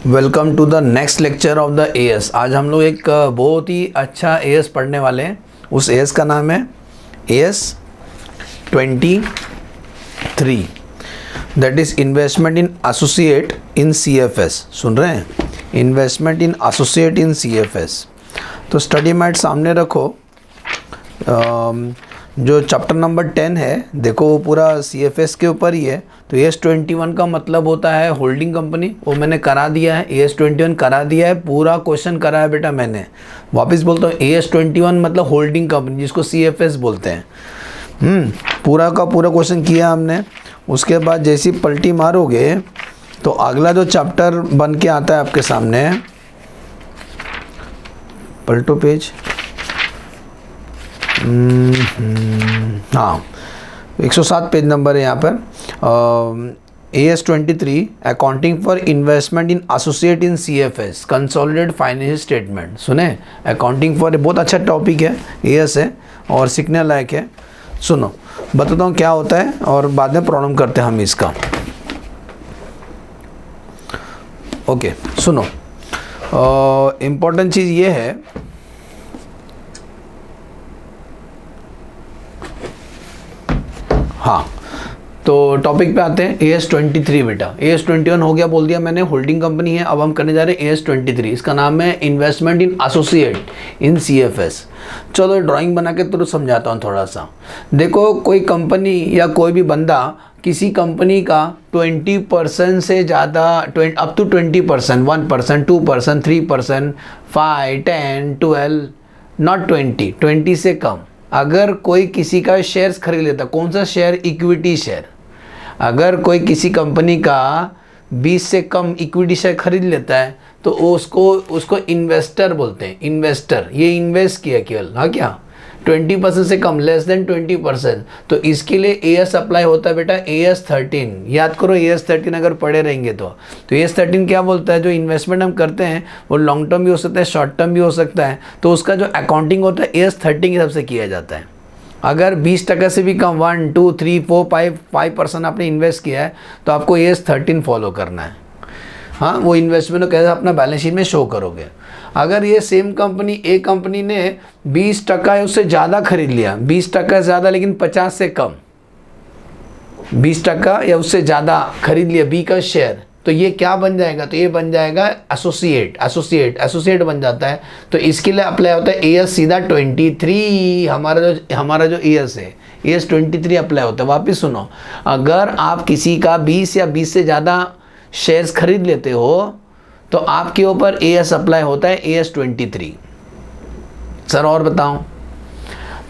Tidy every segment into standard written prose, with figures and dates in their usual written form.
Welcome to the next lecture of the AS. आज हम लोग एक बहुत ही अच्छा एएस पढ़ने वाले हैं। उस एएस का नाम है AS 23, that is investment in associate in CFS. सुन रहे हैं, investment in associate in CFS. तो स्टडी मैट सामने रखो। जो चैप्टर नंबर 10 है, देखो वो पूरा सीएफएस के ऊपर ही है। तो एएस 21 का मतलब होता है होल्डिंग कंपनी, वो मैंने करा दिया है। एएस 21 करा दिया है, पूरा क्वेश्चन करा है बेटा मैंने। वापस बोलता हूँ, एएस 21 मतलब होल्डिंग कंपनी, जिसको सीएफएस बोलते हैं। पूरा का पूरा क्वेश्चन किया हमने। उसके बाद जैसी पलटी मारोगे तो अगला जो चैप्टर बन के आता है आपके सामने, पलटो पेज, हाँ 107 पेज नंबर है यहाँ पर। AS 23 accounting for investment in associate in CFS consolidated financial statement. सुने, अकाउंटिंग फॉर बहुत अच्छा टॉपिक है, AS है और सीखने लायक है। सुनो, बताता हूँ क्या होता है और बाद में प्रॉब्लम करते हैं हम इसका। ओके सुनो, इम्पोर्टेंट चीज़ ये है, हाँ तो टॉपिक पे आते हैं। AS 23 बेटा, AS 21 हो गया, बोल दिया मैंने, होल्डिंग कंपनी है। अब हम करने जा रहे हैं AS 23। इसका नाम है investment in associate in CFS। चलो ड्राइंग बना के तुरंत समझाता हूँ थोड़ा सा। देखो, कोई कंपनी या कोई भी बंदा किसी कंपनी का 20% से ज़्यादा, अप टू 20%, 1%, 2%, 3%, 5, 10, 12, नॉट 20 से कम, अगर कोई किसी का शेयर्स खरीद लेता, कौन सा शेयर? Equity share. अगर कोई किसी कंपनी का 20 से कम इक्विटी शेयर खरीद लेता है तो उसको इन्वेस्टर बोलते हैं। इन्वेस्टर, ये इन्वेस्ट किया केवल, हाँ क्या, 20% से कम, लेस देन 20%। तो इसके लिए AS अप्लाई होता है बेटा, AS 13। याद करो, AS 13 अगर पढ़े रहेंगे तो AS 13 क्या बोलता है? जो इन्वेस्टमेंट हम करते हैं वो लॉन्ग टर्म भी हो सकता है, शॉर्ट टर्म भी हो सकता है। तो उसका जो अकाउंटिंग होता है AS 13 के हिसाब से किया जाता है। अगर 20% से भी कम, 1, 2, 3, 4, 5% आपने इन्वेस्ट किया है तो आपको AS 13 फॉलो करना है। हाँ, वो इन्वेस्टमेंट को कैसे अपना बैलेंस शीट में शो करोगे। अगर ये सेम कंपनी, एक कंपनी ने 20% या उससे ज़्यादा खरीद लिया, 20% ज़्यादा लेकिन 50 से कम, 20% या उससे ज़्यादा खरीद लिया B का शेयर, तो ये क्या बन जाएगा? तो ये बन जाएगा एसोसिएट बन जाता है। तो इसके लिए अप्लाई होता है AS सीधा 23। हमारा जो AS है, AS 23 अप्लाई होता है। वापिस सुनो, अगर आप किसी का 20 या 20 से ज़्यादा शेयर्स खरीद लेते हो तो आपके ऊपर AS अप्लाई होता है AS 23। सर और बताओ,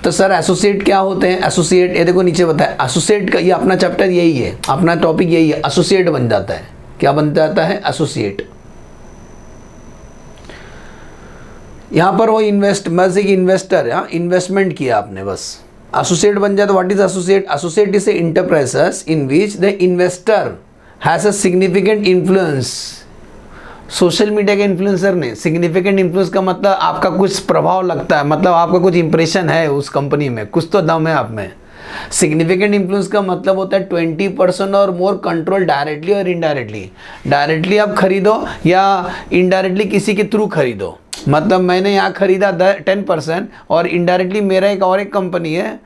तो सर एसोसिएट क्या होते हैं? एसोसिएट, ये देखो नीचे बताया, एसोसिएट का ये अपना चैप्टर यही है, अपना टॉपिक यही है। एसोसिएट बन जाता है, क्या बन जाता है? एसोसिएट। यहां पर वो बस एक इन्वेस्टर है, इन्वेस्टमेंट किया आपने, बस एसोसिएट बन जाए। तो what is associate? Associate is a enterprises in which the investor has a significant influence. Social media के इन्फ्लुएंसर ने, सिग्निफिकेंट इन्फ्लुएंस का मतलब आपका कुछ प्रभाव लगता है, मतलब आपका कुछ इंप्रेशन है उस कंपनी में, कुछ तो दम है आप में। सिग्निफिकेंट इन्फ्लुएंस का मतलब होता है 20% और मोर कंट्रोल, डायरेक्टली और इनडायरेक्टली। डायरेक्टली आप खरीदो या इनडायरेक्टली किसी के थ्रू खरीदो। मतलब मैंने यहाँ खरीदा 10% और इनडायरेक्टली मेरा एक कंपनी है,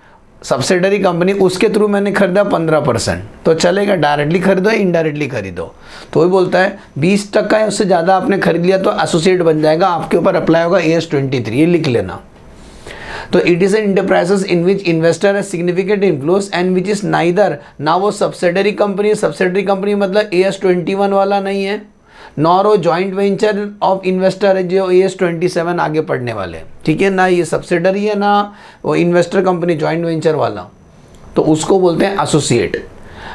सब्सिडरी कंपनी, उसके थ्रू मैंने खरीदा 15%, तो चलेगा। डायरेक्टली खरीदो या इनडायरेक्टली खरीदो। तो वही बोलता है 20% या उससे ज़्यादा आपने खरीद लिया तो एसोसिएट बन जाएगा, आपके ऊपर अप्लाई होगा AS 23। ये लिख लेना। तो it is an enterprises in which investor है significant influence and which is neither, ना वो सब्सिडरी कंपनी मतलब AS 21 वाला नहीं है, नॉर वो जॉइंट वेंचर ऑफ इन्वेस्टर है जो AS 27 आगे पढ़ने वाले, ठीक है ना। ये सब्सिडरी है, ना वो इन्वेस्टर कंपनी जॉइंट वेंचर वाला, तो उसको बोलते हैं एसोसिएट।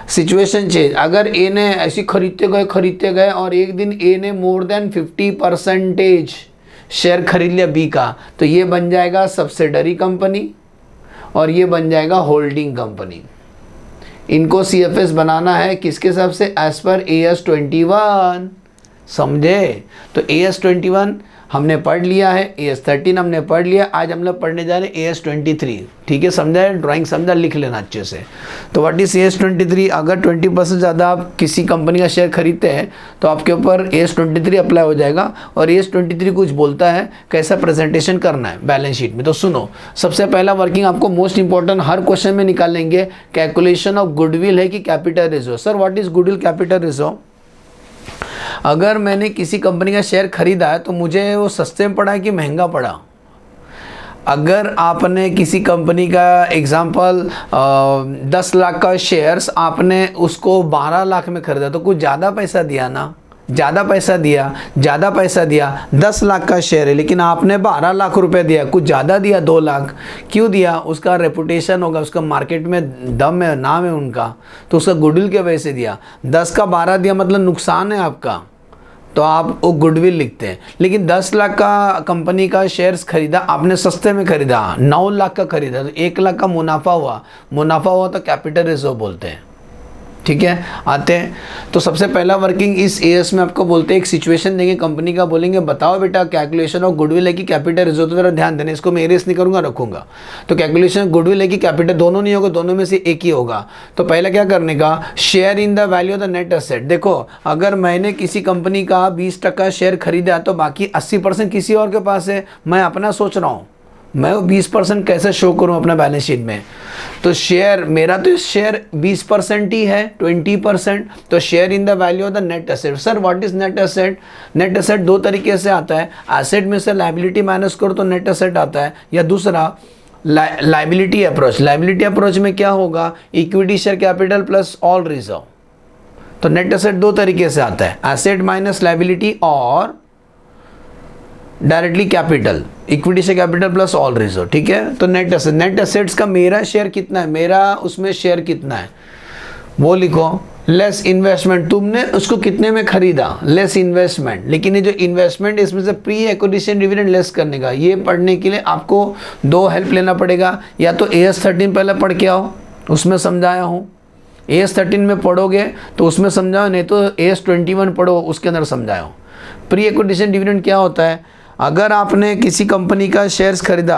सिचुएशन चेंज, अगर A ने ऐसी खरीदते गए और एक दिन A ने मोर देन 50% शेयर खरीद लिया B का, तो ये बन जाएगा सब्सिडरी कंपनी और ये बन जाएगा होल्डिंग कंपनी। इनको CFS बनाना है किसके हिसाब से? एज पर AS 21, समझे? तो AS21 हमने पढ़ लिया है, AS13 हमने पढ़ लिया, आज हम लोग पढ़ने जा रहे हैं AS23। ठीक है, समझा है? ड्राइंग समझा, लिख लेना अच्छे से। तो व्हाट इज AS23? अगर 20% ज़्यादा आप किसी कंपनी का शेयर खरीदते हैं तो आपके ऊपर AS23 अप्लाई हो जाएगा। और AS23 कुछ बोलता है कैसा प्रेजेंटेशन करना है बैलेंस शीट में। तो सुनो, सबसे पहला वर्किंग आपको मोस्ट इंपॉर्टेंट हर क्वेश्चन में निकालेंगे, कैलकुलेशन ऑफ गुडविल है कि capital reserve. Sir what is goodwill, capital reserve? अगर मैंने किसी कंपनी का शेयर खरीदा है तो मुझे वो सस्ते में पड़ा है कि महंगा पड़ा? अगर आपने किसी कंपनी का एग्जांपल 10 लाख का शेयर्स आपने उसको 12 लाख में खरीदा तो कुछ ज़्यादा पैसा दिया ना, ज़्यादा पैसा दिया। 10 लाख का शेयर है लेकिन आपने 12 लाख रुपए दिया, कुछ ज़्यादा दिया, 2 लाख। क्यों दिया? उसका रेपुटेशन होगा, उसका मार्केट में दम है, नाम है उनका, तो उसका गुडविल के वजह से दिया। 10 का 12 दिया मतलब नुकसान है आपका, तो आप वो गुडविल लिखते हैं। लेकिन 10 लाख का कंपनी का शेयर्स खरीदा आपने, सस्ते में खरीदा, 9 लाख का खरीदा, तो 1 लाख का मुनाफा हुआ तो कैपिटल रिजर्व बोलते हैं। ठीक है, आते हैं। तो सबसे पहला वर्किंग इस एएस में आपको बोलते हैं, एक सिचुएशन देंगे कंपनी का, बोलेंगे बताओ बेटा कैलकुलेशन ऑफ गुडविल है कि कैपिटल रिजर्व। तो जरा ध्यान देना, इसको मैं एरेस नहीं करूंगा, रखूंगा। तो कैलकुलेशन गुडविल है कि कैपिटल, दोनों नहीं होगा, दोनों में से एक ही होगा। तो पहले क्या करने का, share in the value of the net asset. देखो अगर मैंने किसी कंपनी का 20% शेयर खरीदा तो बाकी 80% किसी और के पास है, मैं अपना सोच रहा हूँ मैं वो 20% कैसे शो करूं अपना बैलेंस शीट में। तो शेयर मेरा, तो शेयर 20% ही है, 20%। तो share in the value of the net asset. Sir what is net asset? Net asset दो तरीके से आता है, एसेट में से लायबिलिटी माइनस करो तो नेट एसेट आता है, या दूसरा लायबिलिटी अप्रोच। लायबिलिटी अप्रोच में क्या होगा, equity share capital plus all reserve. तो नेट एसेट दो तरीके से आता है, एसेट माइनस लायबिलिटी और डायरेक्टली कैपिटल, इक्विटी से कैपिटल प्लस ऑल रिजर्व। ठीक है, तो नेट एसेट, नेट एसेट्स का मेरा शेयर कितना है, मेरा उसमें शेयर कितना है वो लिखो, लेस इन्वेस्टमेंट, तुमने उसको कितने में खरीदा, लेस इन्वेस्टमेंट। लेकिन ये जो इन्वेस्टमेंट इसमें से प्री एक्विजिशन डिविडेंड लेस करने का, ये पढ़ने के लिए आपको दो हेल्प लेना पड़ेगा। या तो AS13 पहले पढ़ के आओ, उसमें समझाया हूँ। AS13 में पढ़ोगे तो उसमें समझाओ, नहीं तो AS21 पढ़ो, उसके अंदर समझाओ। प्री एक्विजिशन डिविडेंड क्या होता है, अगर आपने किसी कंपनी का शेयर्स खरीदा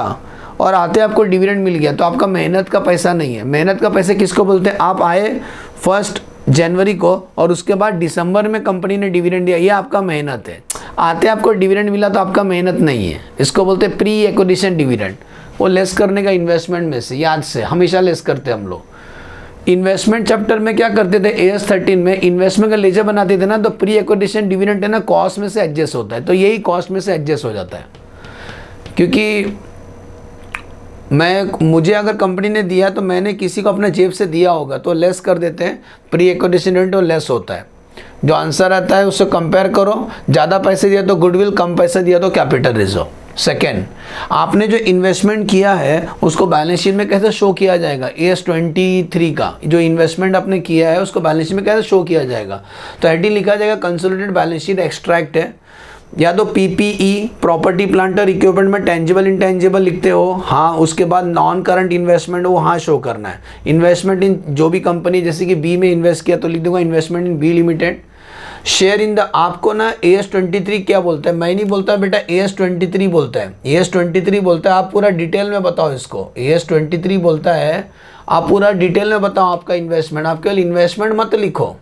और आते आपको डिविडेंड मिल गया तो आपका मेहनत का पैसा नहीं है। मेहनत का पैसा किसको बोलते हैं, आप आए 1 जनवरी को और उसके बाद दिसंबर में कंपनी ने डिविडेंड दिया, ये आपका मेहनत है। आते आपको डिविडेंड मिला तो आपका मेहनत नहीं है, इसको बोलते हैं प्री एक्विजिशन डिविडेंड। वो लेस करने का इन्वेस्टमेंट में से, याद से हमेशा लेस करते हम लोग। इन्वेस्टमेंट चैप्टर में क्या करते थे, AS13 में इन्वेस्टमेंट का लेजर बनाते थे ना, तो प्री एक्विजिशन डिविडेंड है ना, कॉस्ट में से एडजस्ट होता है, तो यही कॉस्ट में से एडजस्ट हो जाता है। क्योंकि मुझे अगर कंपनी ने दिया तो मैंने किसी को अपने जेब से दिया होगा, तो लेस कर देते हैं, प्री एक्विजिशन डिविडेंड तो लेस होता है। जो आंसर आता है उससे कंपेयर करो, ज़्यादा पैसे दिया तो गुडविल, कम पैसे दिया तो कैपिटल रिजर्व। सेकेंड, आपने जो इन्वेस्टमेंट किया है उसको बैलेंस शीट में कैसे शो किया जाएगा, AS23 का जो इन्वेस्टमेंट आपने किया है उसको बैलेंस शीट में कैसे शो किया जाएगा। तो हेडिंग लिखा जाएगा कंसोलिडेटेड बैलेंस शीट एक्सट्रैक्ट है, या तो PPE प्रॉपर्टी प्लांट और इक्विपमेंट में टेंजिबल इंटेंजिबल लिखते हो, हाँ। उसके बाद नॉन करंट इन्वेस्टमेंट वो हाँ शो करना है। इन्वेस्टमेंट इन जो भी कंपनी, जैसे कि B में इन्वेस्ट किया तो लिख दूंगा investment in B limited. Share in the, आपको ना AS23 क्या बोलता है, मैं नहीं बोलता बेटा, AS23 बोलता है। AS23 बोलता है, आप पूरा डिटेल में बताओ इसको। AS23 बोलता है आप पूरा डिटेल में बताओ आपका इन्वेस्टमेंट। आप केवल इन्वेस्टमेंट मत लिखो,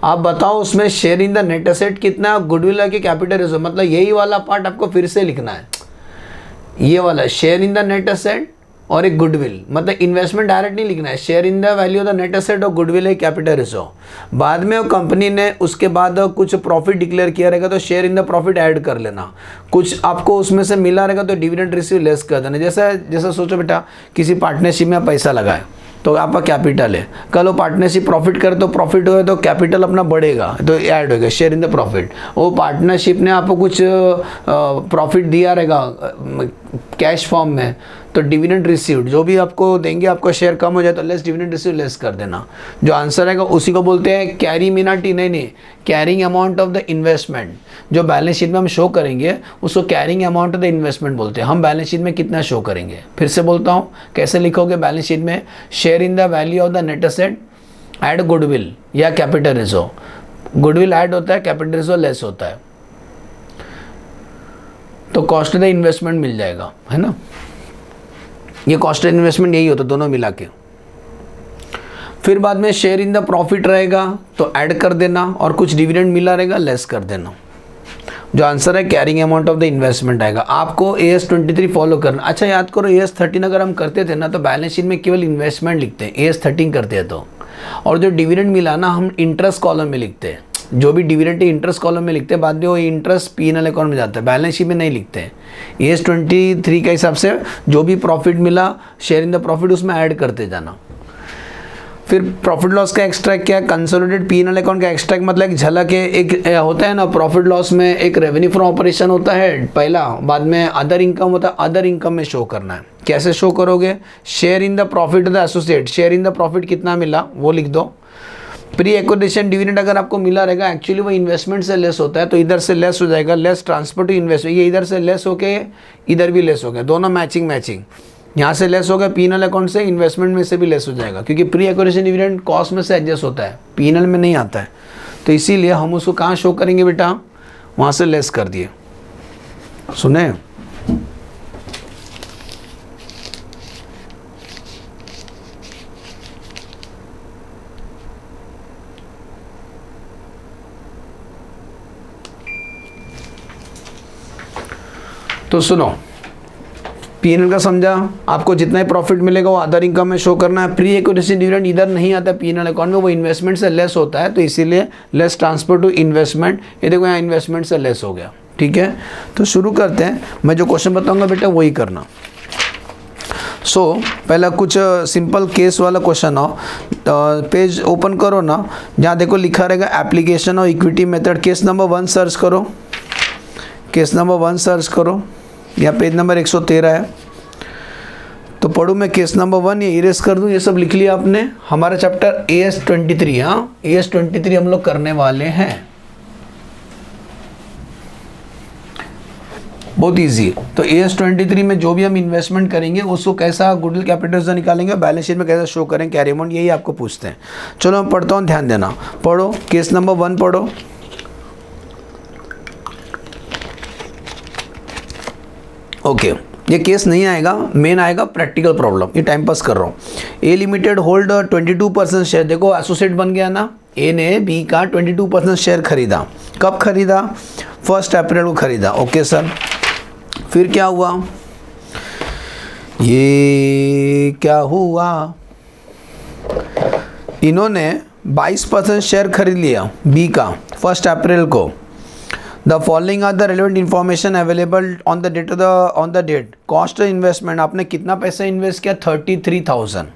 आप बताओ उसमें share in the net asset कितना है, गुडविल है कि कैपिटल रिजर्व। मतलब यही वाला पार्ट आपको फिर से लिखना है, ये वाला share in the net asset और एक गुडविल। मतलब इन्वेस्टमेंट डायरेक्ट नहीं लिखना है, share in the value of the net asset और गुडविल है कैपिटल रिजर्व। बाद में वो कंपनी ने उसके बाद कुछ प्रॉफिट डिक्लेयर किया रहेगा तो share in the profit add कर लेना। कुछ आपको उसमें से मिला रहेगा तो डिविडेंड रिसीव लेस कर देना। जैसा सोचो बेटा, किसी पार्टनरशिप में पैसा लगाए तो आपका कैपिटल है, कल वो पार्टनरशिप प्रॉफिट करे तो प्रॉफिट होगा तो कैपिटल अपना बढ़ेगा तो ऐड होगा, शेयर इन द प्रॉफिट। वो पार्टनरशिप ने आपको कुछ प्रॉफिट दिया रहेगा कैश फॉर्म में, तो डिविडेंड रिसीव्ड जो भी आपको देंगे, आपको शेयर कम हो जाए तो लेस डिविडेंड रिसीव लेस कर देना। जो आंसर आएगा उसी को बोलते हैं कैरी मिनाटी, नहीं carrying amount of the investment. जो बैलेंस शीट में हम शो करेंगे उसको carrying amount of the investment बोलते हैं। हम बैलेंस शीट में कितना शो करेंगे, फिर से बोलता हूँ कैसे लिखोगे बैलेंस शीट में, share in the value of the net asset add goodwill या कैपिटल रिजर्व। गुडविल ऐड होता है, कैपिटल रिजर्व लेस होता है। तो कॉस्ट ऑफ द इन्वेस्टमेंट मिल जाएगा, है ना। ये कॉस्ट ऑफ इन्वेस्टमेंट यही होता दोनों मिला के। फिर बाद में शेयर इन द प्रॉफिट रहेगा तो ऐड कर देना, और कुछ डिविडेंड मिला रहेगा लेस कर देना। जो आंसर है carrying amount of the investment आएगा। आपको AS23 फॉलो करना। अच्छा याद करो, AS13 अगर हम करते थे ना तो बैलेंस शीट में केवल इन्वेस्टमेंट लिखते हैं, AS13 करते हैं तो। और जो डिविडेंड मिला ना हम इंटरेस्ट कॉलम में लिखते हैं, जो भी डिविडेंड है इंटरेस्ट कॉलम में लिखते हैं, बाद में वो इंटरेस्ट P&L अकाउंट में जाता है, बैलेंस शीट में नहीं लिखते हैं। AS23 के हिसाब से जो भी प्रॉफिट मिला शेयर इन द प्रॉफिट उसमें ऐड करते जाना। फिर प्रॉफिट लॉस का एक्सट्रैक्ट क्या है, कंसोलिडेटेड P&L अकाउंट का एक्सट्रैक्ट मतलब एक झलक है, एक होता है ना प्रॉफिट लॉस में एक रेवेन्यू फ्रॉम ऑपरेशन होता है पहला, बाद में अदर इनकम होता है, अदर इनकम में शो करना है। कैसे शो करोगे, share in the profit of the associate, share in the profit कितना मिला वो लिख दो। प्री एक्विजिशन डिविडेंड अगर आपको मिला रहेगा, एक्चुअली वो इन्वेस्टमेंट से लेस होता है तो इधर से लेस हो जाएगा, लेस ट्रांसफर टू इन्वेस्ट, ये इधर से लेस हो के इधर भी लेस हो गया, दोनों मैचिंग। यहाँ से लेस हो गया P&L अकाउंट से, इन्वेस्टमेंट में से भी लेस हो जाएगा, क्योंकि प्री एक्विजिशन डिविडेंड कॉस्ट में से एडजस्ट होता है, P&L में नहीं आता है। तो इसीलिए हम उसको कहाँ शो करेंगे बेटा, वहाँ से लेस कर दिए। सुने, तो सुनो, P&L का समझा, आपको जितना ही प्रॉफिट मिलेगा वो अदर इनकम में शो करना है। प्री एक्विजिशन डिविडेंड इधर नहीं आता P&L अकाउंट में, वो इन्वेस्टमेंट से लेस होता है, तो इसीलिए लेस ट्रांसफर टू इन्वेस्टमेंट। ये देखो यहाँ इन्वेस्टमेंट से लेस हो गया, ठीक है। तो शुरू करते हैं, मैं जो क्वेश्चन बताऊंगा बेटा वही करना। पहला कुछ सिंपल केस वाला क्वेश्चन हो, पेज ओपन करो ना, जहाँ देखो लिखा रहेगा एप्लीकेशन और equity method. Case number 1 search करो, केस नंबर 1 सर्च करो, या पेज नंबर 113 है। तो पढ़ूँ मैं केस नंबर 1, ये इरेज कर दूँ, ये सब लिख लिया आपने। हमारा चैप्टर AS23, हाँ AS23 हम लोग करने वाले हैं, बहुत इजी। तो AS23 में जो भी हम इन्वेस्टमेंट करेंगे उसको कैसा गुडविल कैपिटल से निकालेंगे, बैलेंस शीट में कैसा शो करें, कैरी अमाउंट, यही आपको पूछते हैं। चलो मैं पढ़ता हूँ, ध्यान देना। पढ़ो केस नंबर 1 पढ़ो। ओके ये केस नहीं आएगा, मेन आएगा प्रैक्टिकल प्रॉब्लम, ये टाइम पास कर रहा हूँ। ए लिमिटेड होल्ड 22% शेयर, देखो एसोसिएट बन गया ना, ए ने बी का 22% शेयर खरीदा। कब खरीदा, 1 अप्रैल को खरीदा। ओके सर, फिर क्या हुआ, ये क्या हुआ, इन्होंने 22% शेयर खरीद लिया बी का 1 अप्रैल को। The following are the relevant information available on the date. Cost investment, आपने कितना पैसा इन्वेस्ट किया, 33,000।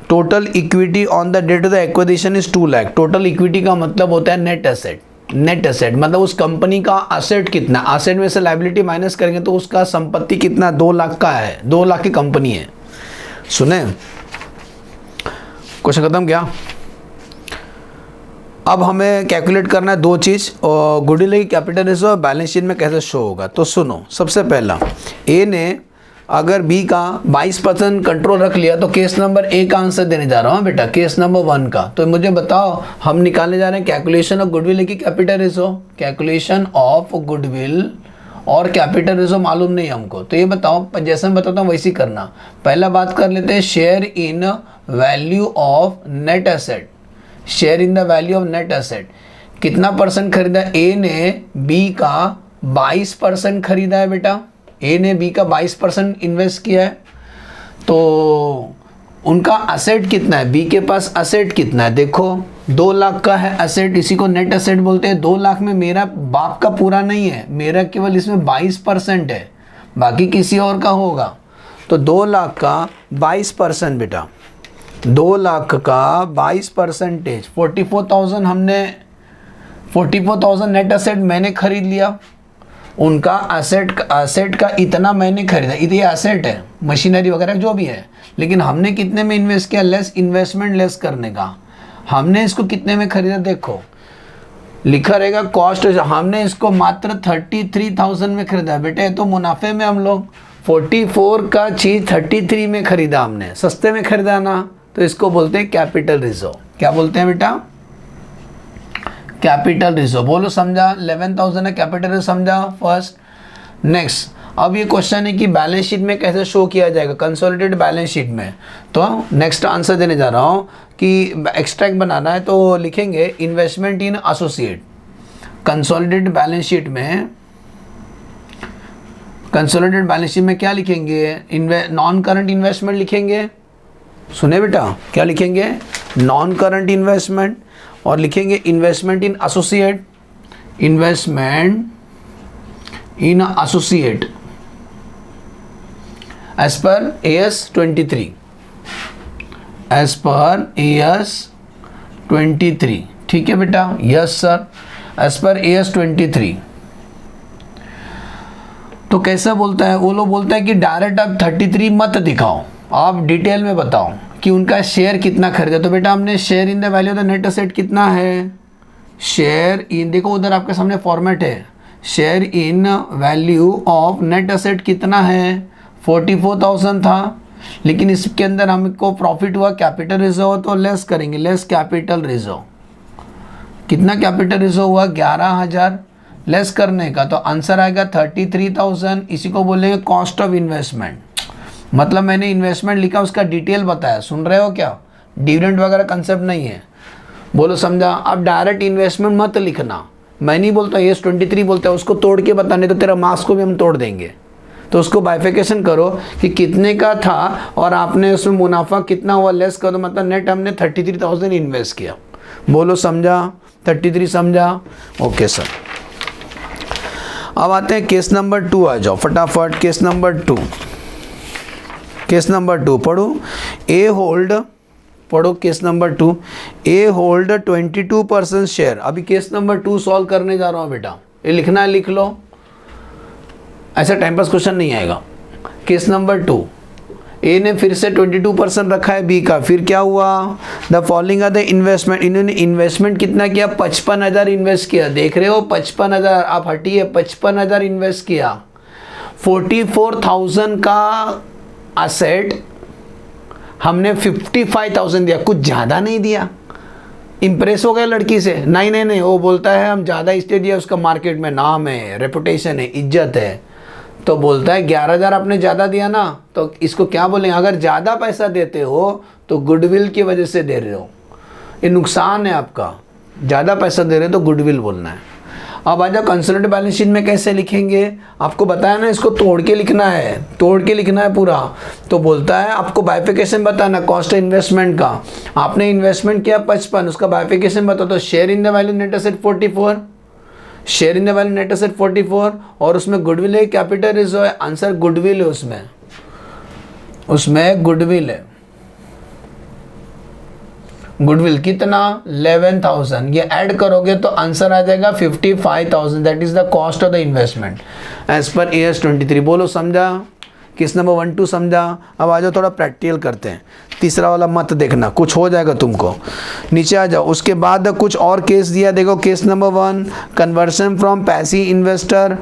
Total equity on the date of the acquisition is 2 lakh. Total equity का मतलब होता है नेट एसेट। नेट एसेट मतलब उस कंपनी का एसेट कितना, एसेट में से लायबिलिटी माइनस करेंगे तो उसका संपत्ति कितना, 2 लाख का है, 2 लाख की कंपनी है। सुने, क्वेश्चन खत्म क्या। अब हमें कैलकुलेट करना है 2 चीज़, और गुडविल की कैपिटल रेशो और बैलेंस शीट में कैसे शो होगा। तो सुनो, सबसे पहला ए ने अगर बी का 22% कंट्रोल रख लिया तो केस नंबर ए का आंसर देने जा रहा हूँ बेटा, केस नंबर 1 का। तो मुझे बताओ, हम निकालने जा रहे हैं कैलकुलेशन ऑफ गुडविल की capital ratio. Calculation of goodwill और कैपिटल रेशो मालूम नहीं हमको, तो ये बताओ, जैसे मैं बताता हूँ वैसे करना। पहला बात कर लेते हैं share in value of net asset. Share in the value of net asset कितना परसेंट खरीदा, ए ने बी का 22% खरीदा है बेटा। ए ने बी का 22% इन्वेस्ट किया है, तो उनका असेट कितना है, बी के पास असेट कितना है, देखो 2 लाख का है असेट, इसी को नेट असेट बोलते हैं। 2 लाख में मेरा बाप का पूरा नहीं है, मेरा केवल इसमें 22% है, बाकी किसी और का होगा। तो 2 लाख का 22% बेटा, 2 लाख का 22%, 44,000 हमने 44,000 नेट असेट मैंने खरीद लिया। उनका असेट का इतना मैंने खरीदा, ये असेट है, मशीनरी वगैरह जो भी है, लेकिन हमने कितने में इन्वेस्ट किया, लेस इन्वेस्टमेंट लेस करने का। हमने इसको कितने में खरीदा, देखो लिखा रहेगा कॉस्ट, हमने इसको मात्र 33,000 में खरीदा बेटे। तो मुनाफे में हम लोग 44 का चीज़ 33 में खरीदा, हमने सस्ते में खरीदा ना, तो इसको बोलते हैं कैपिटल रिजर्व। क्या बोलते हैं बेटा, कैपिटल रिजर्व। बोलो समझा, 11,000 है कैपिटल रिजर्व, समझा। फर्स्ट नेक्स्ट, अब ये क्वेश्चन है कि बैलेंस शीट में कैसे शो किया जाएगा, कंसोलिडेटेड बैलेंस शीट में। तो नेक्स्ट आंसर देने जा रहा हूँ कि एक्सट्रैक्ट बनाना है तो लिखेंगे investment in associate. Consolidated balance sheet में, कंसोलिडेटेड बैलेंस शीट में क्या लिखेंगे, नॉन करंट इन्वेस्टमेंट लिखेंगे। सुने बेटा, क्या लिखेंगे, नॉन करंट इन्वेस्टमेंट, और लिखेंगे investment in associate, investment in associate as per AS 23, as per AS 23। ठीक है बेटा, yes sir, as per AS 23। तो कैसा बोलता है, वो लोग बोलता है कि डायरेक्ट आप 33 मत दिखाओ, आप डिटेल में बताओ कि उनका शेयर कितना खरीदा। तो बेटा हमने share in the value of the net asset कितना है, शेयर इन, देखो उधर आपके सामने फॉर्मेट है, share in value of net asset कितना है, 44,000 था, लेकिन इसके अंदर हमको प्रॉफिट हुआ कैपिटल रिजर्व, तो लेस करेंगे, लेस कैपिटल रिजर्व। कितना कैपिटल रिजर्व हुआ, 11,000, लेस करने का तो आंसर आएगा 33,000। इसी को बोलेंगे कॉस्ट ऑफ इन्वेस्टमेंट। मतलब मैंने इन्वेस्टमेंट लिखा, उसका डिटेल बताया, सुन रहे हो क्या, डिविडेंड वगैरह कंसेप्ट नहीं है, बोलो समझा। अब डायरेक्ट इन्वेस्टमेंट मत लिखना, मैं नहीं बोलता, ये 23 बोलता है, उसको तोड़ के बताने, तो तेरा मार्क्स को भी हम तोड़ देंगे। तो उसको बाइफिकेशन करो कि कितने का था और आपने उसमें मुनाफा कितना हुआ, लेस करो, मतलब नेट हमने 33,000 इन्वेस्ट किया। बोलो समझा, 33 समझा, ओके सर। अब आते हैं केस नंबर 2, आ जाओ फटाफट, केस नंबर 2। केस नंबर 2 पढ़ो, ए होल्ड, पढ़ो केस नंबर 2, ए होल्ड 22% शेयर। अभी केस नंबर 2 सॉल्व करने जा रहा हूँ बेटा, ये लिखना है, लिख लो, ऐसा टाइम पास क्वेश्चन नहीं आएगा। केस नंबर 2, ए ने फिर से 22% रखा है बी का, फिर क्या हुआ, the following are the investment, इन्होंने इन्वेस्टमेट कितना किया, 55,000 इन्वेस्ट किया, देख रहे हो 55,000, आप हटिए, 55,000 इन्वेस्ट किया, 44,000 का असेट हमने 55,000 दिया, कुछ ज़्यादा नहीं दिया। इम्प्रेस हो गया लड़की से, नहीं नहीं नहीं, वो बोलता है हम ज़्यादा इसलिए दिया, उसका मार्केट में नाम है, रेपुटेशन है, इज्जत है, तो बोलता है 11,000 आपने ज़्यादा दिया ना, तो इसको क्या बोलेंगे, अगर ज़्यादा पैसा देते हो तो गुडविल की वजह से दे रहे हो, ये नुकसान है आपका, ज़्यादा पैसा दे रहे हो तो गुडविल बोलना है। अब आ जाओ कंसोलिडेटेड बैलेंस शीट में कैसे लिखेंगे, आपको बताया ना, इसको तोड़ के लिखना है, तोड़ के लिखना है पूरा। तो बोलता है आपको बाइफिकेशन बताना कॉस्ट ऑफ इन्वेस्टमेंट का, आपने इन्वेस्टमेंट किया 55, उसका बाइफिकेशन बताओ, तो share in the value net asset 44, share in the value net asset 44, और उसमें गुडविल है, कैपिटल रिजर्व है, आंसर गुडविल है, उसमें गुडविल है। गुडविल कितना, 11,000, ये ऐड करोगे तो आंसर आ जाएगा 55,000, that is the cost of the investment as per AS 23। बोलो समझा, किस नंबर 1 2 समझा। अब आ जाओ थोड़ा प्रैक्टिकल करते हैं, तीसरा वाला मत देखना, कुछ हो जाएगा तुमको, नीचे आ जाओ। उसके बाद कुछ और केस दिया, देखो case number 1, conversion from passive investor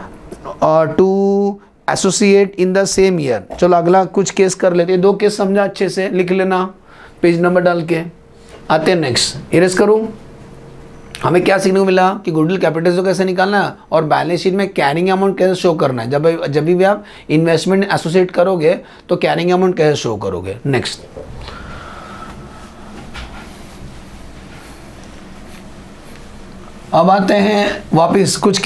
to associate in the same year. चलो अगला कुछ केस कर लेते हैं, 2 केस समझा, अच्छे से लिख लेना पेज नंबर डाल के। आते हैं नेक्स्ट, इरेज करूं, हमें क्या सीखने को मिला कि गुडविल कैपिटल कैसे निकालना है और बैलेंस शीट में कैरिंग अमाउंट कैसे शो करना है। जब भी आप इन्वेस्टमेंट एसोसिएट करोगे तो कैरिंग अमाउंट कैसे शो करोगे। नेक्स्ट, अब आते हैं वापस, कुछ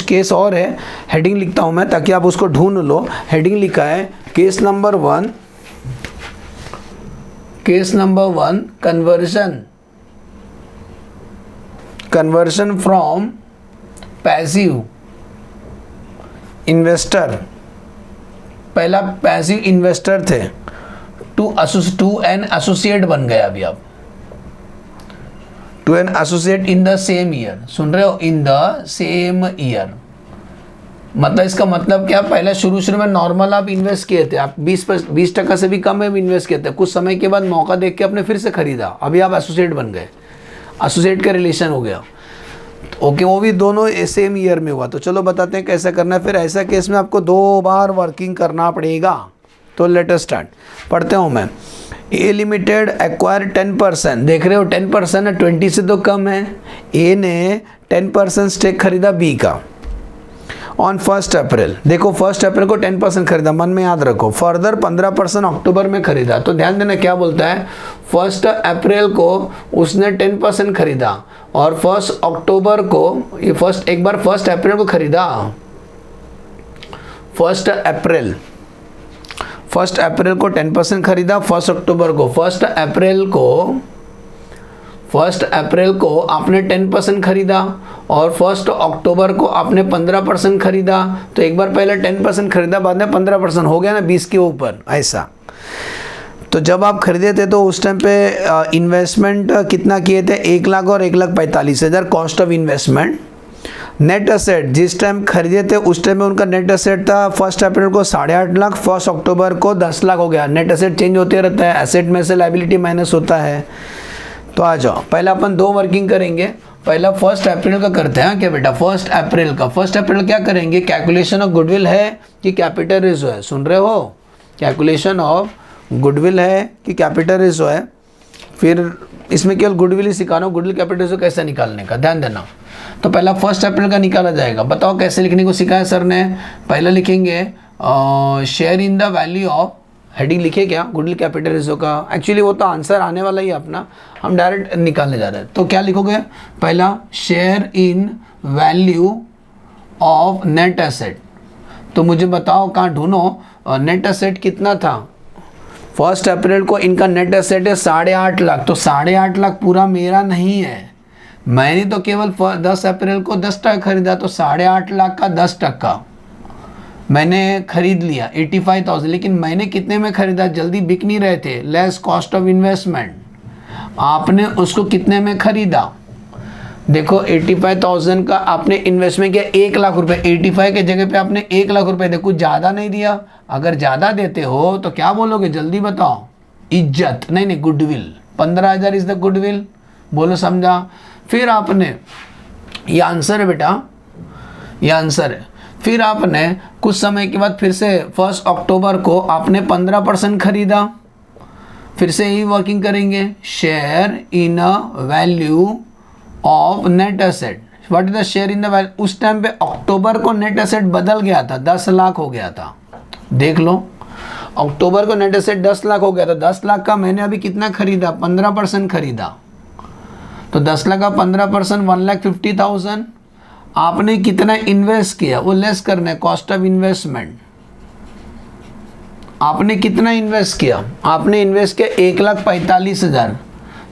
केस और है, हेडिंग लिखता हूं मैं ताकि आप उसको ढूंढ लो। हेडिंग लिखा है case number 1, case number 1, conversion from passive investor, पहला पैसिव इन्वेस्टर थे टू एन एसोसिएट बन गया। अभी आप to an associate in the same year, सुन रहे हो, इन द सेम ईयर, मतलब इसका मतलब क्या, पहले शुरू में नॉर्मल आप इन्वेस्ट किए थे, आप 20% से भी कम में इन्वेस्ट किए थे, कुछ समय के बाद मौका देख के आपने फिर से खरीदा, अभी आप एसोसिएट बन गए, एसोसिएट का रिलेशन हो गया। ओके, वो भी दोनों सेम ईयर में हुआ। तो चलो बताते हैं कैसा करना है। फिर ऐसा केस में आपको 2 बार वर्किंग करना पड़ेगा। तो लेट अस स्टार्ट, पढ़ते हूँ मैं। ए लिमिटेड एक्वायर 10%, देख रहे हो 10% है, 20 से तो कम है। ए ने 10% स्टेक खरीदा बी का ऑन 1 अप्रैल, देखो 1 अप्रैल को 10% खरीदा, मन में याद रखो, फर्दर 15% अक्टूबर में खरीदा। तो ध्यान देना क्या बोलता है, 1 अप्रैल को उसने 10% खरीदा और 1 अक्टूबर को ये एक बार 1 अप्रैल को खरीदा, 1 अप्रैल को 10% खरीदा, 1 अक्टूबर को, 1 अप्रैल को आपने 10% खरीदा और 1 अक्टूबर को आपने 15% खरीदा। तो एक बार पहले 10% खरीदा, बाद में 15% हो गया ना 20 के ऊपर, ऐसा। तो जब आप खरीदे थे तो उस टाइम पे इन्वेस्टमेंट कितना किए थे, 1 लाख और 1,45,000 cost of investment. Net asset जिस टाइम खरीदे थे उस टाइम में उनका नेट असेट था 1 अप्रैल को 8.5 लाख, 1 अक्टूबर को 10 लाख हो गया। नेट असेट चेंज होते रहता है, एसेट में से लायबिलिटी माइनस होता है। तो आ जाओ, पहले अपन 2 वर्किंग करेंगे। पहला 1 अप्रैल का करते हैं क्या बेटा, 1 अप्रैल का। 1 अप्रैल क्या करेंगे, कैलकुलेशन ऑफ गुडविल है कि कैपिटल रेज़ो है, सुन रहे हो, कैलकुलेशन ऑफ गुडविल है कि कैपिटल रेज़ो है। फिर इसमें केवल गुडविल ही सिखाना, गुडविल कैपिटल रेज़ो कैसे निकालने का ध्यान देना। तो पहला 1 अप्रैल का निकाला जाएगा, बताओ कैसे लिखने को सिखाया सर ने। पहला लिखेंगे share in the value of, heading लिखे क्या, गुडविल कैपिटल रेज़ो का। एक्चुअली वो तो आंसर आने वाला ही है अपना, हम डायरेक्ट निकालने जा रहे हैं। तो क्या लिखोगे, पहला share in value of net asset. तो मुझे बताओ कहाँ ढूंढो, नेट एसेट कितना था 1 अप्रैल को, इनका नेट एसेट है 8.5 लाख। तो 8.5 लाख पूरा मेरा नहीं है, मैंने तो केवल 10 अप्रैल को 10% खरीदा, तो 8.5 लाख का 10% मैंने खरीद लिया 85,000। लेकिन मैंने कितने में खरीदा, जल्दी बिक नहीं रहे थे, लेस कॉस्ट ऑफ इन्वेस्टमेंट। आपने उसको कितने में खरीदा, देखो 85,000 का आपने इन्वेस्टमेंट किया 1 लाख रुपए, 85 के जगह पे आपने 1 लाख रुपए, देखो ज़्यादा नहीं दिया। अगर ज़्यादा देते हो तो क्या बोलोगे, जल्दी बताओ, इज्जत नहीं, गुडविल। 15,000 इज द गुडविल, बोलो समझा। फिर आपने, ये आंसर है बेटा, ये आंसर है। फिर आपने कुछ समय के बाद फिर से 1 अक्टूबर को आपने 15% खरीदा, फिर से यही वर्किंग करेंगे, share in a value of net asset. What is the share in the value, उस टाइम पे अक्टूबर को नेट एसेट बदल गया था, 10 लाख हो गया था, देख लो, अक्टूबर को नेट एसेट 10 लाख हो गया था। 10 लाख का मैंने अभी कितना खरीदा, 15% खरीदा। तो 10 लाख का 15% 1,50,000। आपने कितना इन्वेस्ट किया वो लेस करना है, कॉस्ट ऑफ इन्वेस्टमेंट। आपने कितना इन्वेस्ट किया, आपने इन्वेस्ट किया 1,45,000।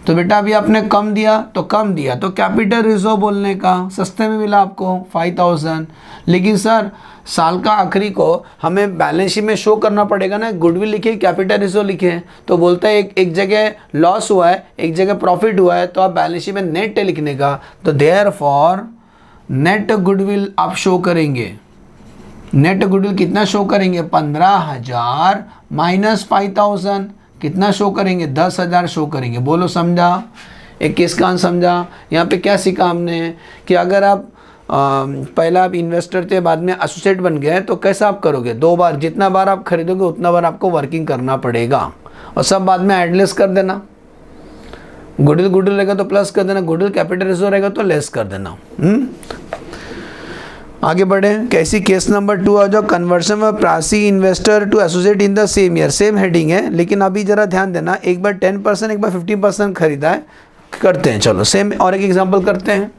तो बेटा अभी आपने कम दिया तो कम दिया, तो कैपिटल रिजर्व बोलने का, सस्ते में मिला आपको 5,000। लेकिन सर साल का आखिरी को हमें बैलेंस शीट में शो करना पड़ेगा ना, गुडविल लिखे कैपिटल रिजर्व लिखे, तो बोलता है एक जगह लॉस हुआ है एक जगह प्रॉफिट हुआ है, तो आप बैलेंस शीट में नेट लिखने का। तो देयरफॉर नेट गुडविल आप शो करेंगे, नेट गुडविल कितना शो करेंगे, 15,000 माइनस 5,000, कितना शो करेंगे, 10,000 शो करेंगे। बोलो समझा, एक केस का समझा। यहाँ पे क्या सीखा हमने कि अगर आप पहला आप इन्वेस्टर थे बाद में एसोसिएट बन गए तो कैसा आप करोगे, 2 बार, जितना बार आप खरीदोगे उतना बार आपको वर्किंग करना पड़ेगा, और सब बाद में ऐड लेस कर देना। गुडविल रहेगा तो प्लस कर देना, गुडविल कैपिटल रिजर्व रहेगा तो लेस कर देना। आगे बढ़े, कैसी केस नंबर 2 आ जाओ, कन्वर्शन ऑफ प्रासी investor to associate in the same year. Same heading है लेकिन अभी जरा ध्यान देना, एक बार 10% एक बार 15% खरीदा है, करते हैं चलो सेम। और एक एग्जांपल करते हैं,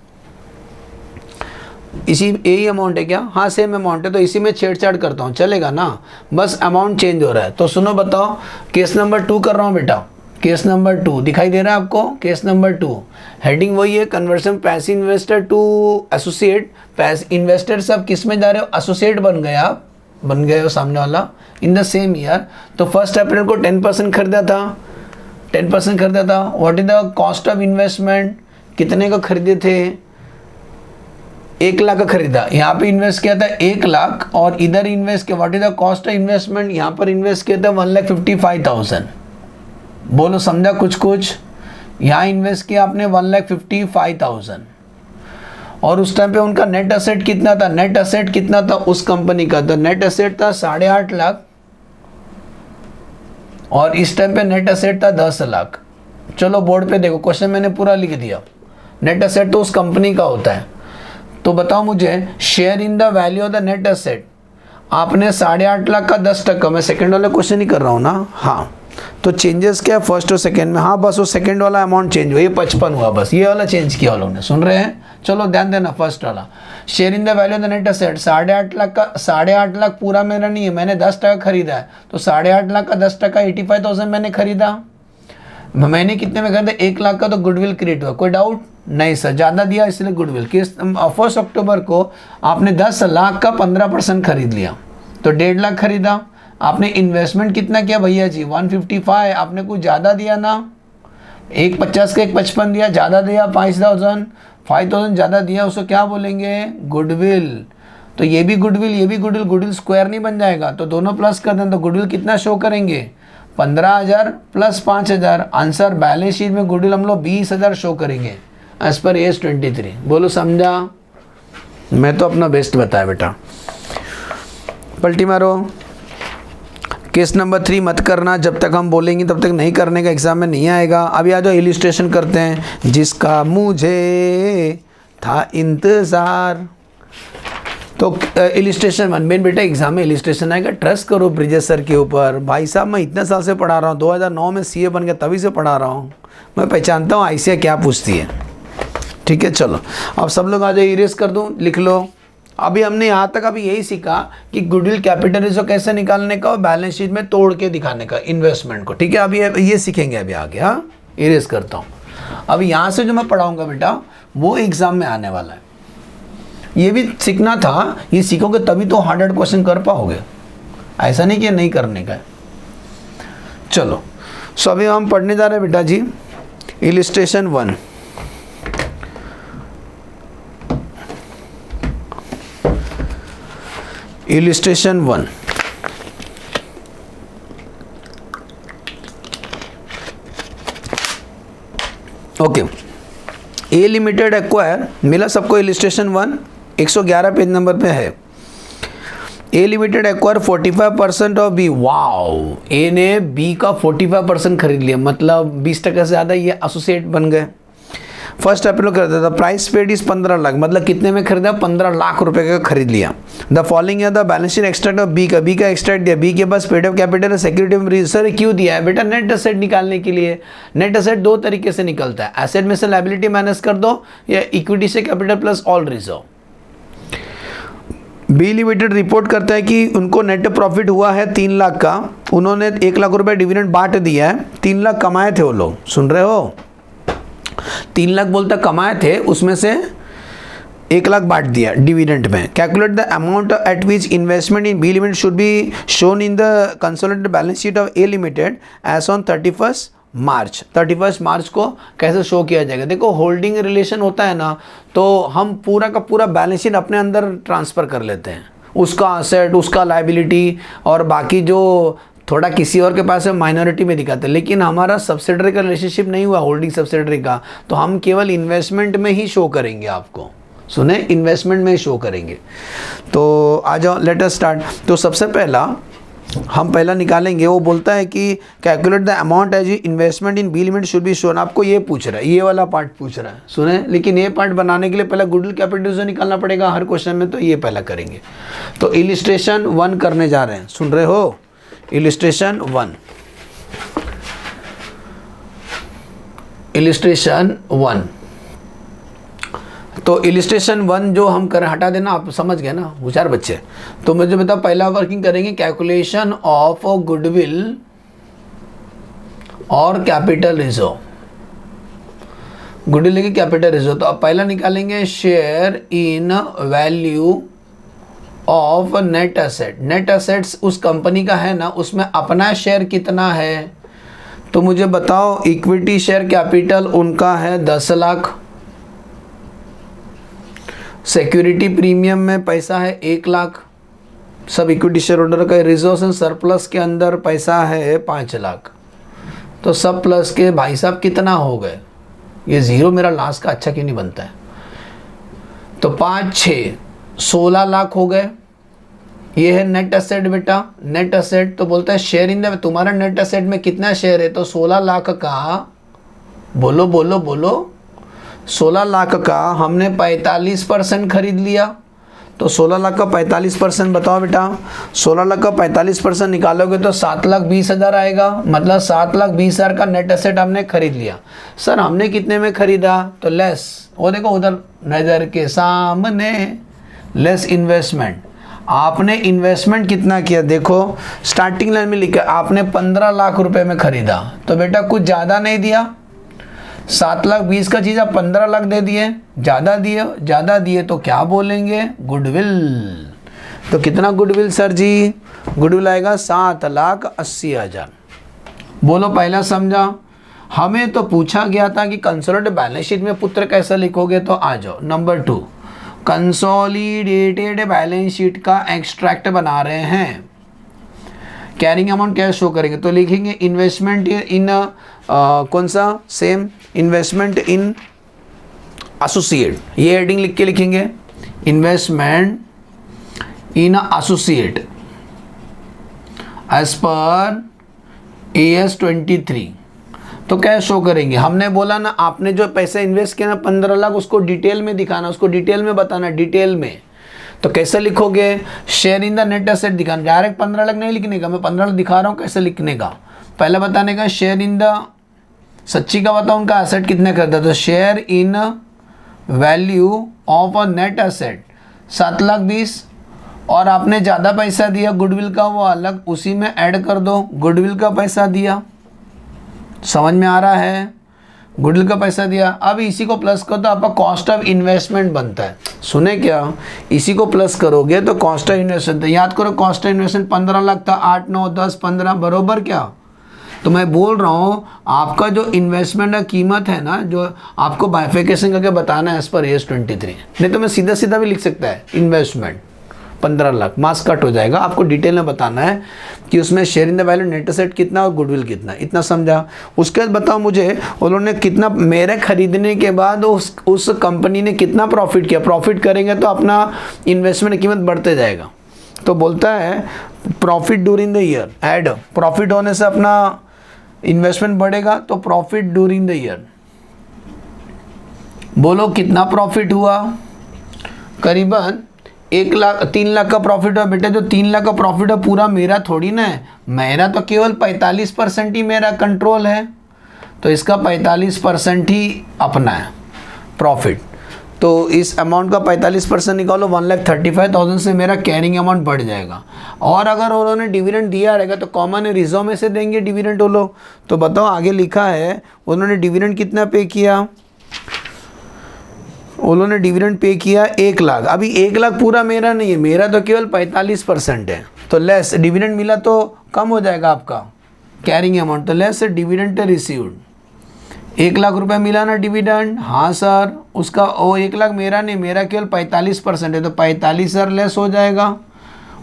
इसी यही अमाउंट है क्या, हाँ सेम अमाउंट है, तो इसी में छेड़छाड़ करता हूँ, चलेगा ना, बस अमाउंट चेंज हो रहा है। तो सुनो बताओ, केस नंबर 2 कर रहा हूँ बेटा, केस नंबर 2 दिखाई दे रहा है आपको, केस नंबर 2 हेडिंग वही है, conversion passive investor to associate. Investor सब किस में जा रहे हो, एसोसिएट बन गए, आप बन गए हो सामने वाला इन द सेम ईयर। तो 1 अप्रैल को 10% खरीदा था, 10% खरीदा था। What is the cost of investment, कितने का खरीदे थे, 1 लाख का खरीदा, यहाँ पे इन्वेस्ट किया था 1 लाख, और इधर इन्वेस्ट किया, what is the cost of investment, यहाँ पर इन्वेस्ट किया था 1,55,000। बोलो समझा कुछ, यहाँ इन्वेस्ट किया आपने 1,55,000, और उस टाइम पे उनका नेट एसेट कितना था, नेट एसेट कितना था उस कंपनी का, तो नेट एसेट था 8.5 लाख, और इस टाइम पे नेट एसेट था 10 लाख। चलो बोर्ड पे देखो, क्वेश्चन मैंने पूरा लिख दिया, नेट एसेट तो उस कंपनी का होता है। तो बताओ मुझे, share in the value of the net asset, आपने 8.5 लाख का 10%, मैं सेकंड वाला क्वेश्चन ही कर रहा हूँ ना, हाँ, तो चेंजेस क्या है फर्स्ट और सेकंड में, हाँ बस वो सेकंड वाला अमाउंट चेंज हुआ, ये 55 हुआ, बस ये वाला चेंज किया उन्होंने, सुन रहे हैं, चलो ध्यान देना, फर्स्ट वाला share in the value of the net asset, 8.5 lakh का 8.5 लाख पूरा मेरा नहीं है, मैंने 10% खरीदा है, तो 8.5 लाख का 10% 85,000 मैंने खरीदा, मैंने कितने में खरीदा, 1 लाख का, तो गुडविल क्रिएट हुआ, कोई डाउट नहीं सर, ज़्यादा दिया इसलिए गुडविल, किस 1 अक्टूबर को आपने 10 लाख का 15% खरीद लिया, तो 1.5 लाख खरीदा, आपने इन्वेस्टमेंट कितना किया भैया जी, 155, आपने कुछ ज़्यादा दिया ना, एक 50 का एक 55 दिया, ज़्यादा दिया 5,000 ज़्यादा दिया, उसको क्या बोलेंगे, गुडविल, तो ये भी गुडविल, ये भी गुडविल, गुडविल स्क्वायर नहीं बन जाएगा, तो दोनों प्लस कर दें, तो गुडविल कितना शो करेंगे, 15,000 प्लस 5,000, आंसर बैलेंस शीट में गुडविल हम लोग 20,000 शो करेंगे एज पर एज 23, बोलो समझा, मैं तो अपना बेस्ट बताया बेटा, पलटी मारो। केस नंबर 3 मत करना, जब तक हम बोलेंगे तब तक नहीं करने का, एग्जाम में नहीं आएगा। अभी आ जाओ इलिस्ट्रेशन करते हैं, जिसका मुझे था इंतज़ार, तो इलिस्ट्रेशन 1 मेन बेटा एग्जाम में इलिस्ट्रेशन आएगा, ट्रस्ट करो ब्रिजेश सर के ऊपर, भाई साहब मैं इतने साल से पढ़ा रहा हूँ, 2009 में सीए बन गया तभी से पढ़ा रहा हूँ, मैं पहचानता हूँ आईसीए क्या पूछती है, ठीक है। चलो अब सब लोग आ जाओ, इरेज कर दूँ, लिख लो। अभी हमने यहाँ तक अभी यही सीखा कि गुडविल कैपिटल रिजर्व कैसे निकालने का और बैलेंस शीट में तोड़ के दिखाने का इन्वेस्टमेंट को, ठीक है। अभी ये सीखेंगे अभी आगे, हाँ इरेज करता हूँ। अब यहाँ से जो मैं पढ़ाऊँगा बेटा वो एग्ज़ाम में आने वाला है, ये भी सीखना था, ये सीखोगे तभी तो हार्ड क्वेश्चन कर पाओगे, ऐसा नहीं कि नहीं करने का है। चलो सो अभी हम पढ़ने जा रहे हैं बेटा जी illustration 1। Illustration 1, okay. A limited acquire मिला सबको, इलिस्ट्रेशन 1 111 पेज नंबर पे है। A limited acquire 45% of B, wow, A ने बी का 45% खरीद लिया, मतलब 20% से ज़्यादा ये एसोसिएट बन गए। फर्स्ट अप्रैल कर देता, प्राइस पेड इज 15 लाख, मतलब कितने में खरीदा, 15 लाख रुपए का खरीद लिया। द फॉलोइंग है the balance sheet extract of B का, बी का एक्सट्रैक्ट दिया, बी के पास paid of capital security, sir क्यों दिया है बेटा, नेट एसेट निकालने के लिए। नेट एसेट 2 तरीके से निकलता है, एसेट में से लायबिलिटी माइनस कर दो या इक्विटी से capital plus all reserve. B limited report करता है कि उनको नेट प्रॉफिट हुआ है 3 लाख का, उन्होंने 1 लाख रुपए डिविडेंड बांट दिया है, 3 लाख कमाए थे वो लोग, सुन रहे हो, 3 लाख बोलता कमाए थे, उसमें से 1 लाख बांट दिया डिविडेंड में। Calculate the amount at which investment in B limited should be shown in the consolidated balance sheet of A limited as on 31 March. 31 March को कैसे शो किया जाएगा, देखो होल्डिंग रिलेशन होता है ना, तो हम पूरा का पूरा बैलेंस शीट अपने अंदर ट्रांसफ़र कर लेते हैं, उसका असेट, उसका लायबिलिटी, और बाकी जो थोड़ा किसी और के पास है माइनॉरिटी में दिखाते हैं, लेकिन हमारा सब्सिडरी का रिलेशनशिप नहीं हुआ होल्डिंग सब्सिडरी का, तो हम केवल इन्वेस्टमेंट में ही शो करेंगे, आपको सुने, इन्वेस्टमेंट में ही शो करेंगे। तो आ जाओ लेट अस स्टार्ट। तो सबसे पहला हम पहला निकालेंगे, वो बोलता है कि calculate the amount as investment in B limited should be shown, आपको ये पूछ रहा है, ये वाला पार्ट पूछ रहा है, सुने, लेकिन ये पार्ट बनाने के लिए पहले गुडविल कैपिटल से निकालना पड़ेगा हर क्वेश्चन में, तो ये पहला करेंगे। तो इलिस्ट्रेशन 1 करने जा रहे हैं, सुन रहे हो, इलिस्ट्रेशन 1, इलिस्ट्रेशन 1। तो इलिस्ट्रेशन 1 जो हम कर, हटा देना, आप समझ गए ना होशियार बच्चे। तो मुझे बताओ, पहला वर्किंग करेंगे कैलकुलेशन ऑफ गुडविल और कैपिटल रिजर्व, गुडविल लेके कैपिटल रिजर्व। तो अब पहला निकालेंगे share in value of net asset. Net assets उस कंपनी का है ना, उसमें अपना शेयर कितना है, तो मुझे बताओ, इक्विटी शेयर कैपिटल उनका है 10 लाख, सिक्योरिटी प्रीमियम में पैसा है 1 लाख, सब इक्विटी शेयर होल्डर का, रिजर्व एंड सरप्लस के अंदर पैसा है 5 लाख, तो सब प्लस के भाई साहब कितना हो गए, ये जीरो मेरा लास्ट का अच्छा क्यों नहीं बनता है, तो 5 6 16 लाख हो गए। ये है नेट एसेट बेटा, नेट एसेट तो बोलता है शेयर इन द, तुम्हारा नेट एसेट में कितना शेयर है, तो 16 लाख का, बोलो बोलो बोलो, 16 लाख का हमने 45% खरीद लिया, तो 16 लाख का 45% बताओ बेटा, 16 लाख का 45% निकालोगे तो 7,20,000 आएगा, मतलब 7,20,000 का नेट एसेट हमने खरीद लिया। सर हमने कितने में खरीदा, तो लेस, वो देखो उधर नज़र के सामने लेस इन्वेस्टमेंट। आपने इन्वेस्टमेंट कितना किया, देखो स्टार्टिंग लाइन में लिखा आपने 15 लाख रुपए में खरीदा, तो बेटा कुछ ज़्यादा नहीं दिया, 7,20,000 का चीज़ आप 15 लाख दे दिए, ज़्यादा दिए तो क्या बोलेंगे, गुडविल। तो कितना गुडविल सर जी, गुडविल आएगा 7,80,000। बोलो पहला समझा। हमें तो पूछा गया था कि कंसोलिडेटेड बैलेंस शीट में पुत्र कैसे लिखोगे, तो आ जाओ नंबर 2, कंसोलिडेटेड बैलेंस शीट का एक्सट्रैक्ट बना रहे हैं। कैरिंग अमाउंट क्या शो करेंगे, तो लिखेंगे इन्वेस्टमेंट इन कौन सा, सेम इन्वेस्टमेंट इन एसोसिएट, ये हेडिंग लिख के लिखेंगे investment in associate as per AS 23। तो क्या शो करेंगे, हमने बोला ना आपने जो पैसे इन्वेस्ट किया ना 15 लाख, उसको डिटेल में दिखाना, उसको डिटेल में बताना, डिटेल में। तो कैसे लिखोगे, share in the net asset दिखाना, डायरेक्ट 15 लाख नहीं लिखने का, मैं 15 लाख दिखा रहा हूँ कैसे लिखने का, पहले बताने का शेयर इन द, सच्ची का बताओ उनका एसेट कितने करता, तो share in value of a net asset 7,20,000, और आपने ज़्यादा पैसा दिया गुडविल का, वो अलग उसी में ऐड कर दो, गुडविल का पैसा दिया, समझ में आ रहा है, गुडविल का पैसा दिया। अब इसी को प्लस करो तो आपका कॉस्ट ऑफ इन्वेस्टमेंट बनता है, सुने क्या, इसी को प्लस करोगे तो कॉस्ट ऑफ इन्वेस्टमेंट, याद करो कॉस्ट ऑफ इन्वेस्टमेंट 15 लाख था, 8, 9, 10, 15 बरोबर क्या। तो मैं बोल रहा हूँ आपका जो इन्वेस्टमेंट का कीमत है ना, जो आपको बाइफिकेशन करके बताना है एज पर AS 23, नहीं तो मैं सीधा भी लिख सकता है इन्वेस्टमेंट 15 लाख, मार्क्स कट हो जाएगा। आपको डिटेल में बताना है कि उसमें share in the value net asset कितना और गुडविल कितना, इतना समझा। उसके बाद बताओ मुझे उन्होंने कितना, मेरे खरीदने के बाद उस कंपनी ने कितना प्रॉफिट किया, प्रॉफिट करेंगे तो अपना इन्वेस्टमेंट की कीमत बढ़ते जाएगा। तो बोलता है profit during the year, add profit होने से अपना इन्वेस्टमेंट बढ़ेगा, तो प्रॉफिट ड्यूरिंग द ईयर, बोलो कितना प्रॉफिट हुआ, करीबन 1 लाख, 3 लाख का प्रॉफिट हुआ। बेटा जो 3 लाख का प्रॉफिट है पूरा मेरा थोड़ी ना है, मेरा तो केवल 45% ही मेरा कंट्रोल है, तो इसका 45% ही अपना है प्रॉफिट। तो इस अमाउंट का 45% निकालो, 1,35,000 से मेरा कैरिंग अमाउंट बढ़ जाएगा। और अगर उन्होंने डिविडेंड दिया रहेगा तो कॉमन रिजर्व में से देंगे डिविडेंड वो लोग। तो बताओ आगे लिखा है उन्होंने डिविडेंड कितना पे किया, उन्होंने डिविडेंड पे किया 1 लाख। अभी 1 लाख पूरा मेरा नहीं है, मेरा तो केवल 45% है, तो लेस डिविडेंड मिला तो कम हो जाएगा आपका कैरिंग अमाउंट, तो लेस डिविडेंड रिसीव्ड। 1 लाख रुपए मिला ना डिविडेंड, हाँ सर, उसका वो 1 लाख मेरा नहीं, मेरा केवल 45% है, तो 45,000 लेस हो जाएगा।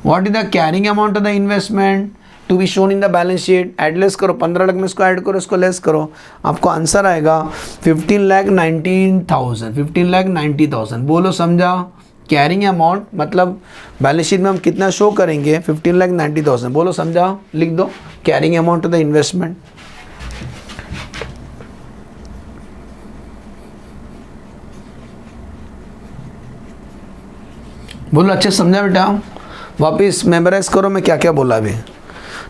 What is the carrying amount of the investment to be shown in the balance sheet, add less करो, 15 लाख में इसको ऐड करो, इसको लेस करो, आपको आंसर आएगा 15,19,000, 15,90,000। बोलो समझा, कैरिंग अमाउंट मतलब बैलेंस शीट में हम कितना शो करेंगे, 15,90,000। बोलो समझा, लिख दो carrying amount of the investment. बोलो अच्छे समझा बेटा, वापस मेमोराइज करो मैं क्या क्या बोला अभी,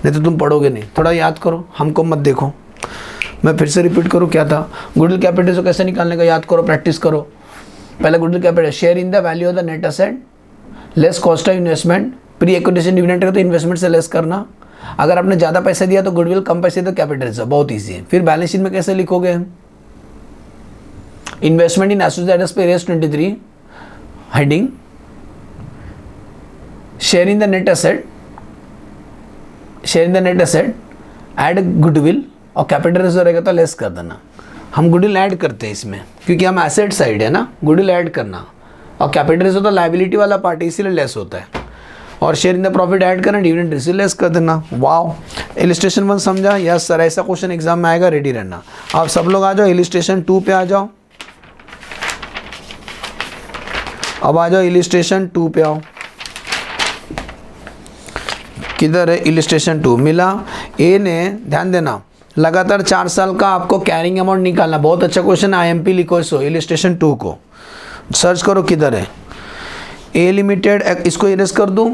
नहीं तो तुम पढ़ोगे नहीं, थोड़ा याद करो, हमको मत देखो। मैं फिर से रिपीट करूँ क्या था, गुडविल कैपिटल से कैसे निकालने का याद करो, प्रैक्टिस करो। पहले goodwill capital share in the value of the net asset less cost of investment, pre acquisition dividend का तो इन्वेस्टमेंट से लेस करना। अगर आपने ज़्यादा पैसे दिया तो गुडविल, कम पैसे तो कैपिटल से, बहुत ईजी है। फिर बैलेंस शीट में कैसे लिखोगे, इन्वेस्टमेंट इन एसोसिएट्स पे AS 23 heading share in the net asset, share in the net asset add goodwill, और कैपिटल रिजर्व रहेगा तो लेस कर देना। हम गुडविल ऐड करते हैं इसमें क्योंकि हम एसेट साइड है ना, गुडविल ऐड करना, और कैपिटल रिजर्व तो लायबिलिटी वाला पार्ट है इसीलिए लेस होता है, और share in the profit add करना, डिविडेंड रिसीव लेस कर देना। वाओ, इलिस्ट्रेशन 1 समझा, यस सर, ऐसा क्वेश्चन एग्जाम में आएगा, रेडी रहना। आप सब लोग आ जाओ इलिस्ट्रेशन 2 पे आ जाओ, अब आ जाओ इलिस्ट्रेशन 2 पे आओ। किधर है इलिस्ट्रेशन 2, मिला। ए ने, ध्यान देना, लगातार 4 साल का आपको कैरिंग अमाउंट निकालना। बहुत अच्छा क्वेश्चन, IMP लिखो इसको, इलिस्ट्रेशन 2 को सर्च करो किधर है। ए लिमिटेड, इसको इरेज कर दूं,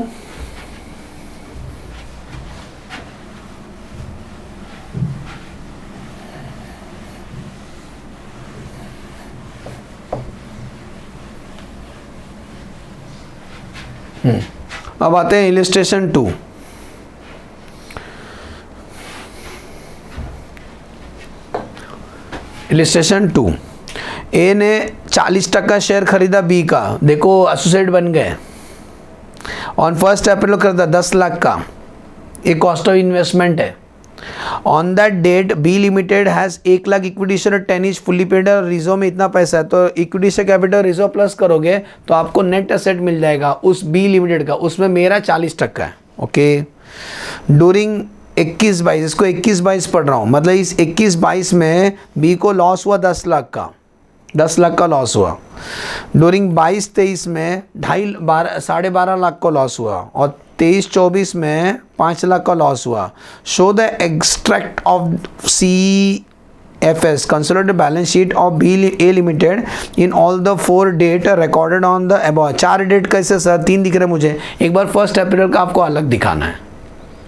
अब आते हैं इलिस्ट्रेशन 2। इलिस्ट्रेशन 2, ए ने 40% शेयर खरीदा बी का, देखो एसोसिएट बन गए। ऑन 1 अप्रैल खरीदा 10 लाख का, एक कॉस्ट ऑफ इन्वेस्टमेंट है। On that date B limited has 1 lakh equity share, 10 is fully paid और रिजर्व में इतना पैसा है, तो इक्विटी से कैपिटल रिजर्व प्लस करोगे तो आपको नेट एसेट मिल जाएगा उस बी लिमिटेड का, उसमें मेरा 40% है। ओके, डूरिंग 21-22, इसको 21-22 पढ़ रहा हूँ, मतलब इस 21-22 में बी को लॉस हुआ 10 लाख का, 10 लाख का लॉस हुआ। डूरिंग 22-23 में 12.5 लाख का लॉस हुआ, और 23-24 में 5 लाख का लॉस हुआ। Show the extract of CFS consolidated balance sheet of BA limited in all the 4 date recorded on the above. 4 date कैसे सर? 3 दिख रहे मुझे। एक बार 1 अप्रैल का आपको अलग दिखाना है,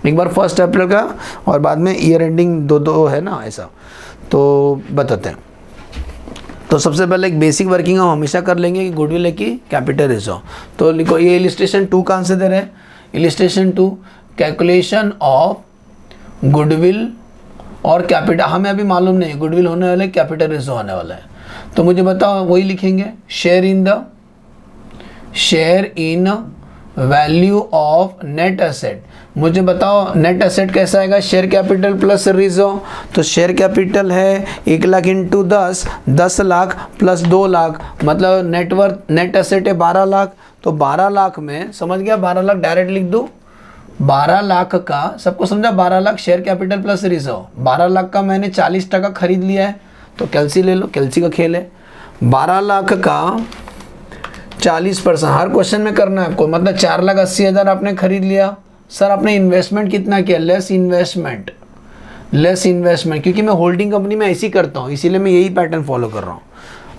एक बार 1 अप्रैल का, और बाद में ईयर एंडिंग दो है ना, ऐसा तो बताते हैं। तो सबसे पहले एक बेसिक वर्किंग हम हमेशा कर लेंगे कि गुडविल है कि कैपिटल रिजर्व। तो लिखो, ये इलिस्ट्रेशन 2 कहाँ से दे रहे हैं? इलिस्ट्रेशन 2, कैलकुलेशन ऑफ गुडविल और कैपिटल, हमें अभी मालूम नहीं गुडविल होने वाला है कैपिटल रिजर्व होने वाला है। तो मुझे बताओ, वही लिखेंगे, share in value of net asset. मुझे बताओ नेट एसेट कैसा आएगा? Share capital plus reserve. तो शेयर कैपिटल है 1 लाख इंटू 10, 10 लाख प्लस 2 लाख, मतलब नेटवर्थ नेट एसेट है 12 लाख। तो 12 लाख में, समझ गया, 12 लाख डायरेक्ट लिख दो। 12 लाख का, सबको समझा, 12 lakh share capital plus reserve. 12 lakh का मैंने 40% खरीद लिया है, तो कैल्सी ले लो, कैल्सी का खेल है। 12 लाख का 40%, हर क्वेश्चन में करना है आपको, मतलब 4,80,000 आपने खरीद लिया। सर आपने इन्वेस्टमेंट कितना किया? लेस इन्वेस्टमेंट, क्योंकि मैं होल्डिंग कंपनी में ऐसी करता हूँ, इसीलिए मैं यही पैटर्न फॉलो कर रहा हूँ,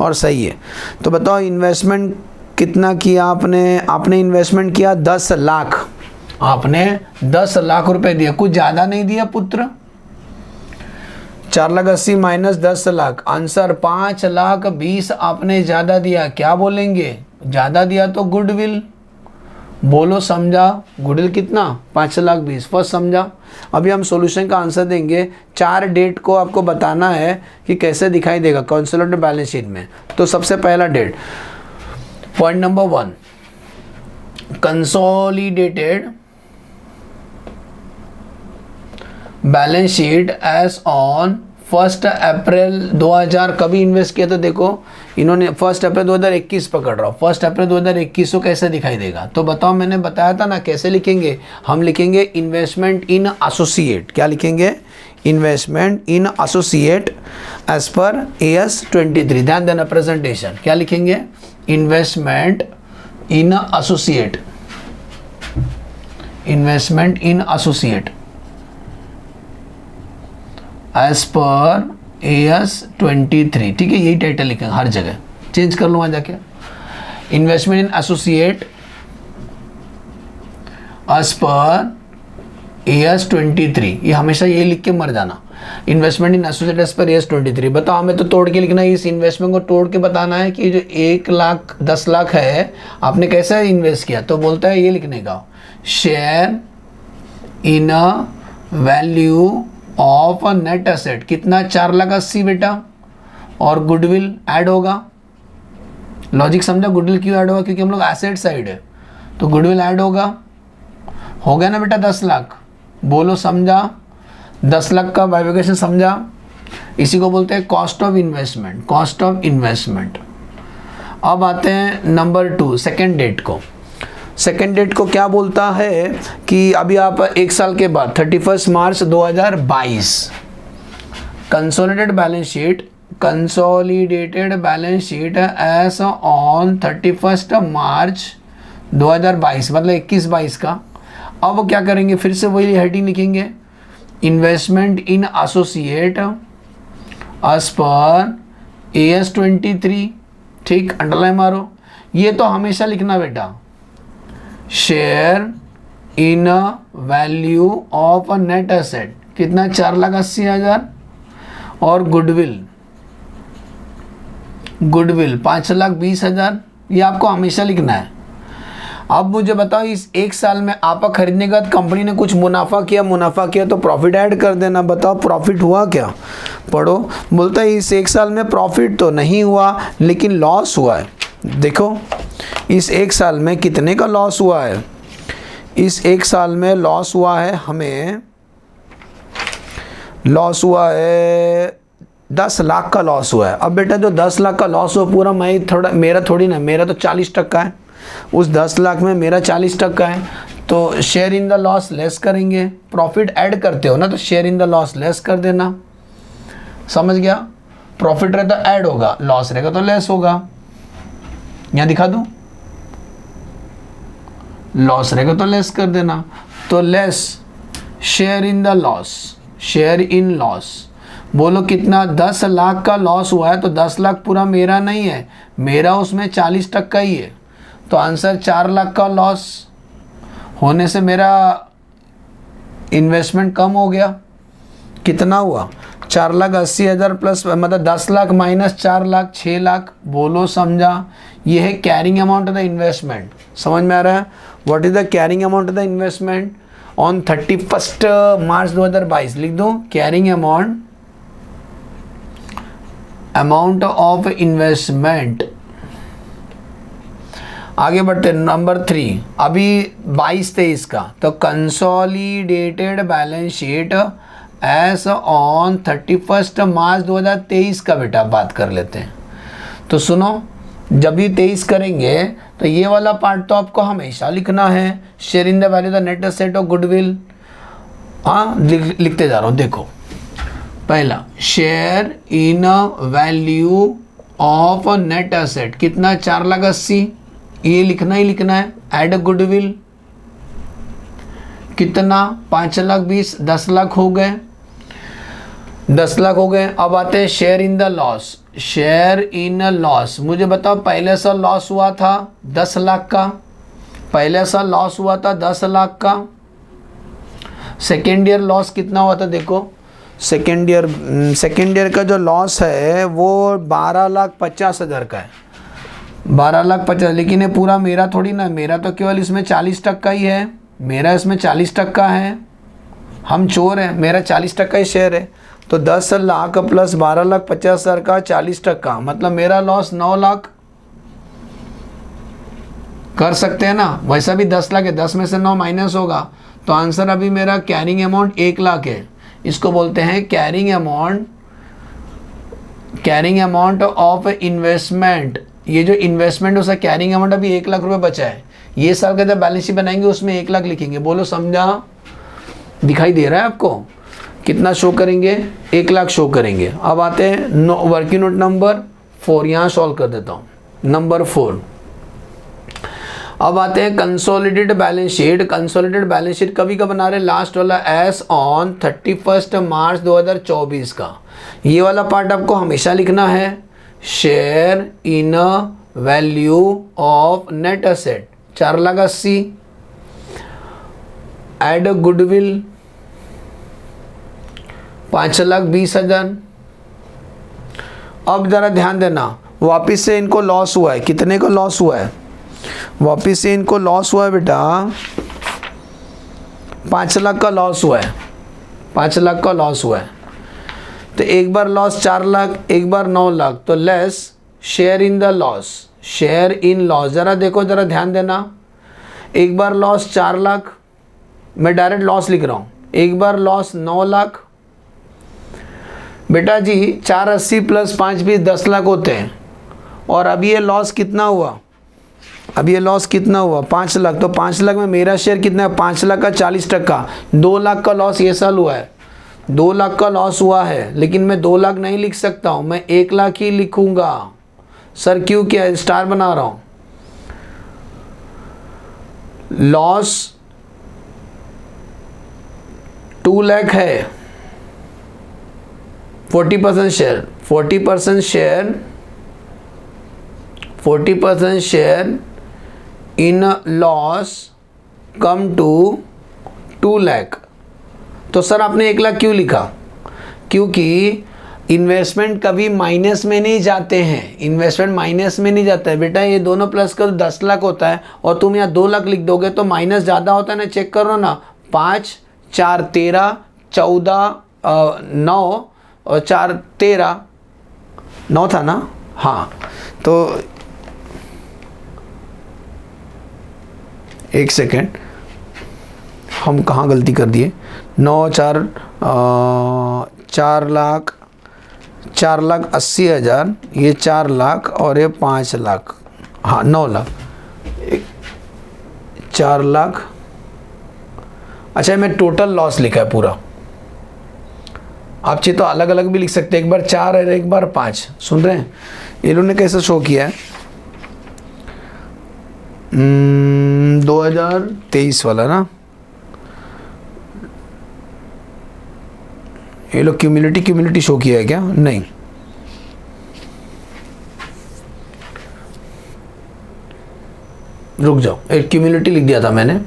और सही है। तो बताओ इन्वेस्टमेंट कितना किया आपने? आपने इन्वेस्टमेंट किया 10 लाख, आपने 10 लाख रुपए दिया, कुछ ज़्यादा नहीं दिया पुत्र। 4,80,000 माइनस 10 लाख, आंसर 5,20,000 आपने ज़्यादा दिया। क्या बोलेंगे? ज़्यादा दिया तो गुडविल, बोलो समझा। गुडविल कितना? 5,20,000, फर्स्ट समझा। अभी हम सॉल्यूशन का आंसर देंगे। 4 डेट को आपको बताना है कि कैसे दिखाई देगा कंसोलिडेटेड बैलेंस शीट में। तो सबसे पहला date, point number 1, consolidated balance sheet as on 1 April 2000। कभी इन्वेस्ट किया? तो देखो इन्होंने 1 अप्रैल 2021 पकड़ रहा हूँ, 1 अप्रैल 2021 को कैसे दिखाई देगा? तो बताओ, मैंने बताया था ना कैसे लिखेंगे। हम लिखेंगे इन्वेस्टमेंट इन एसोसिएट। क्या लिखेंगे? Investment in associate as per AS 23। ध्यान देना प्रेजेंटेशन। क्या लिखेंगे? Investment in associate, investment in associate as per AS 23। ठीक है, यही टाइटल लिखेंगे, हर जगह चेंज कर लो वहाँ जाके। Investment in associate as per AS 23, ये हमेशा यही लिख के मर जाना। Investment in associate as per AS 23। बताओ, हमें तो तोड़ के लिखना है, इस इन्वेस्टमेंट को तोड़ के बताना है कि जो 1 लाख 10 लाख है आपने कैसे इन्वेस्ट किया। तो बोलता है ये लिखने का, share in value of a net asset. कितना? 4,80,000 बेटा, और गुडविल ऐड होगा। लॉजिक समझा? गुडविल क्यों ऐड होगा? क्योंकि हम लोग एसेट साइड है, तो गुडविल ऐड होगा। हो गया ना बेटा 10 लाख, बोलो समझा। 10 लाख का बाइफिकेशन समझा। इसी को बोलते हैं cost of investment, cost of investment. अब आते हैं नंबर 2, सेकेंड डेट को। सेकेंड डेट को क्या बोलता है कि अभी आप 1 साल के बाद 31 March 2022 consolidated balance sheet as on 31 March 2022, मतलब 21-22 का। अब क्या करेंगे? फिर से वही हेडिंग लिखेंगे, इन्वेस्टमेंट इन एसोसिएट एज पर AS23, ठीक, अंडरलाइन मारो। ये तो हमेशा लिखना बेटा, share in value of a net asset कितना, 4,80,000, और गुडविल 5,20,000, ये आपको हमेशा लिखना है। अब मुझे बताओ, इस एक साल में आपा खरीदने के बाद कंपनी ने कुछ मुनाफा किया तो प्रॉफिट ऐड कर देना। बताओ प्रॉफिट हुआ क्या, पढ़ो। बोलता है इस एक साल में प्रॉफिट तो नहीं हुआ लेकिन लॉस हुआ है। देखो इस एक साल में कितने का लॉस हुआ है, इस एक साल में लॉस हुआ है, हमें लॉस हुआ है 10 लाख का लॉस हुआ है। अब बेटा जो 10 लाख का लॉस हुआ पूरा मेरा थोड़ी ना, मेरा तो 40% है, उस 10 लाख में मेरा 40% है, तो share in the loss less करेंगे। प्रॉफिट ऐड करते हो ना तो share in the loss less कर देना, समझ गया। प्रॉफिट रहे तो ऐड होगा, लॉस रहेगा तो लेस होगा। यहाँ दिखा दूँ, लॉस रहेगा तो लेस कर देना, तो less share in the loss, share in loss. बोलो कितना, 10 लाख का लॉस हुआ है तो 10 लाख पूरा मेरा नहीं है, मेरा उसमें 40% ही है, तो आंसर 4 लाख का लॉस होने से मेरा इन्वेस्टमेंट कम हो गया। कितना हुआ, 4,80,000 प्लस, मतलब 10 लाख माइनस 4 लाख, 6 लाख। बोलो समझा, ये है carrying amount of the investment. समझ में आ रहा है, what is the carrying amount of the investment on 31 March 2022। लिख दो कैरिंग अमाउंट ऑफ इन्वेस्टमेंट। आगे बढ़ते नंबर 3, अभी 22-23 का, तो consolidated balance sheet as on 31 March 2023 का बेटा बात कर लेते हैं। तो सुनो, जब भी 23 करेंगे तो ये वाला पार्ट तो आपको हमेशा लिखना है, share in the value the net asset of goodwill. हाँ लिखते जा रहा हूँ, देखो पहला share in value of net asset कितना, 4,80,000, ये लिखना ही लिखना है। एड गुडविल कितना, 5,20,000, 10 लाख हो गए, 10 लाख हो गए। अब आते हैं share in the loss, share in loss. मुझे बताओ पहले साल लॉस हुआ था 10 लाख का, पहले साल लॉस हुआ था 10 लाख का। सेकेंड ईयर लॉस कितना हुआ था, देखो सेकेंड ईयर का जो लॉस है वो 12,50,000 का है, 12,50,000। लेकिन ये पूरा मेरा थोड़ी ना, मेरा तो केवल इसमें 40% ही है, मेरा इसमें 40% है, हम चोर हैं, मेरा 40% ही शेयर है। तो 10 लाख प्लस 12,50,000 का 40%, मतलब मेरा लॉस 9 लाख। कर सकते हैं ना, वैसा भी 10 लाख है, 10 में से 9 माइनस होगा, तो आंसर अभी मेरा कैरिंग अमाउंट 1 लाख है। इसको बोलते हैं कैरिंग अमाउंट ऑफ इन्वेस्टमेंट। ये जो इन्वेस्टमेंट उसका कैरिंग अमाउंट अभी 1 लाख रुपए बचा है, ये साल का जब बैलेंस शीट बनाएंगे उसमें 1 लाख लिखेंगे। बोलो समझा, दिखाई दे रहा है आपको, कितना शो करेंगे, 1 लाख शो करेंगे। अब आते हैं वर्किंग नोट नंबर 4, यहाँ सॉल्व कर देता हूँ। नंबर 4, अब आते हैं consolidated balance sheet. Consolidated balance sheet कभी का बना रहे, लास्ट वाला एस ऑन 31 मार्च 2024 का। ये वाला पार्ट आपको हमेशा लिखना है, share in value of net asset 4,80,000, add goodwill 5,20,000। अब जरा ध्यान देना, वापिस से इनको लॉस हुआ है, कितने का लॉस हुआ है, वापिस से इनको लॉस हुआ है बेटा 5 लाख का लॉस हुआ है, 5 लाख का लॉस हुआ है। तो एक बार लॉस 4 लाख, एक बार 9 लाख, तो less share in the loss, share in loss. ज़रा देखो, ज़रा ध्यान देना, एक बार लॉस 4 लाख, मैं डायरेक्ट लॉस लिख रहा हूँ, एक बार लॉस 9 लाख। बेटा जी 4,80 प्लस 5,20 10 लाख होते हैं, और अभी ये लॉस कितना हुआ, अब ये लॉस कितना हुआ 5 लाख। तो 5 लाख में मेरा शेयर कितना है, 5 लाख का 40%, 2 लाख का लॉस ये साल हुआ है, 2 लाख का लॉस हुआ है। लेकिन मैं 2 लाख नहीं लिख सकता हूँ, मैं 1 लाख ही लिखूंगा। सर क्यों, क्या स्टार बना रहा हूँ, लॉस 2 लाख है, 40% share, 40% share, 40% share in loss come to 2 lakh. तो सर आपने 1 लाख क्यों लिखा? क्योंकि इन्वेस्टमेंट कभी माइनस में नहीं जाते हैं, इन्वेस्टमेंट माइनस में नहीं जाता है बेटा। ये दोनों प्लस कर 10 लाख होता है और तुम यहाँ 2 लाख लिख दोगे तो माइनस ज़्यादा होता है ना, चेक करो ना। 5 4 13 14 9 और 4 13 9 था ना, हाँ। तो एक सेकेंड, हम कहाँ गलती कर दिए। 9 4 4,80,000, ये 4 लाख और ये 5 लाख, हाँ 9 लाख, 4 लाख। अच्छा मैं टोटल लॉस लिखा है पूरा, आप चाहे तो अलग अलग भी लिख सकते हैं, एक बार 4 और एक बार 5। सुन रहे हैं ये लोगों ने कैसे शो किया है? 2023 वाला ना, ये लोग क्यूमुलेटी शो किया है क्या? नहीं, रुक जाओ, एक क्यूमुलेटी लिख दिया था मैंने।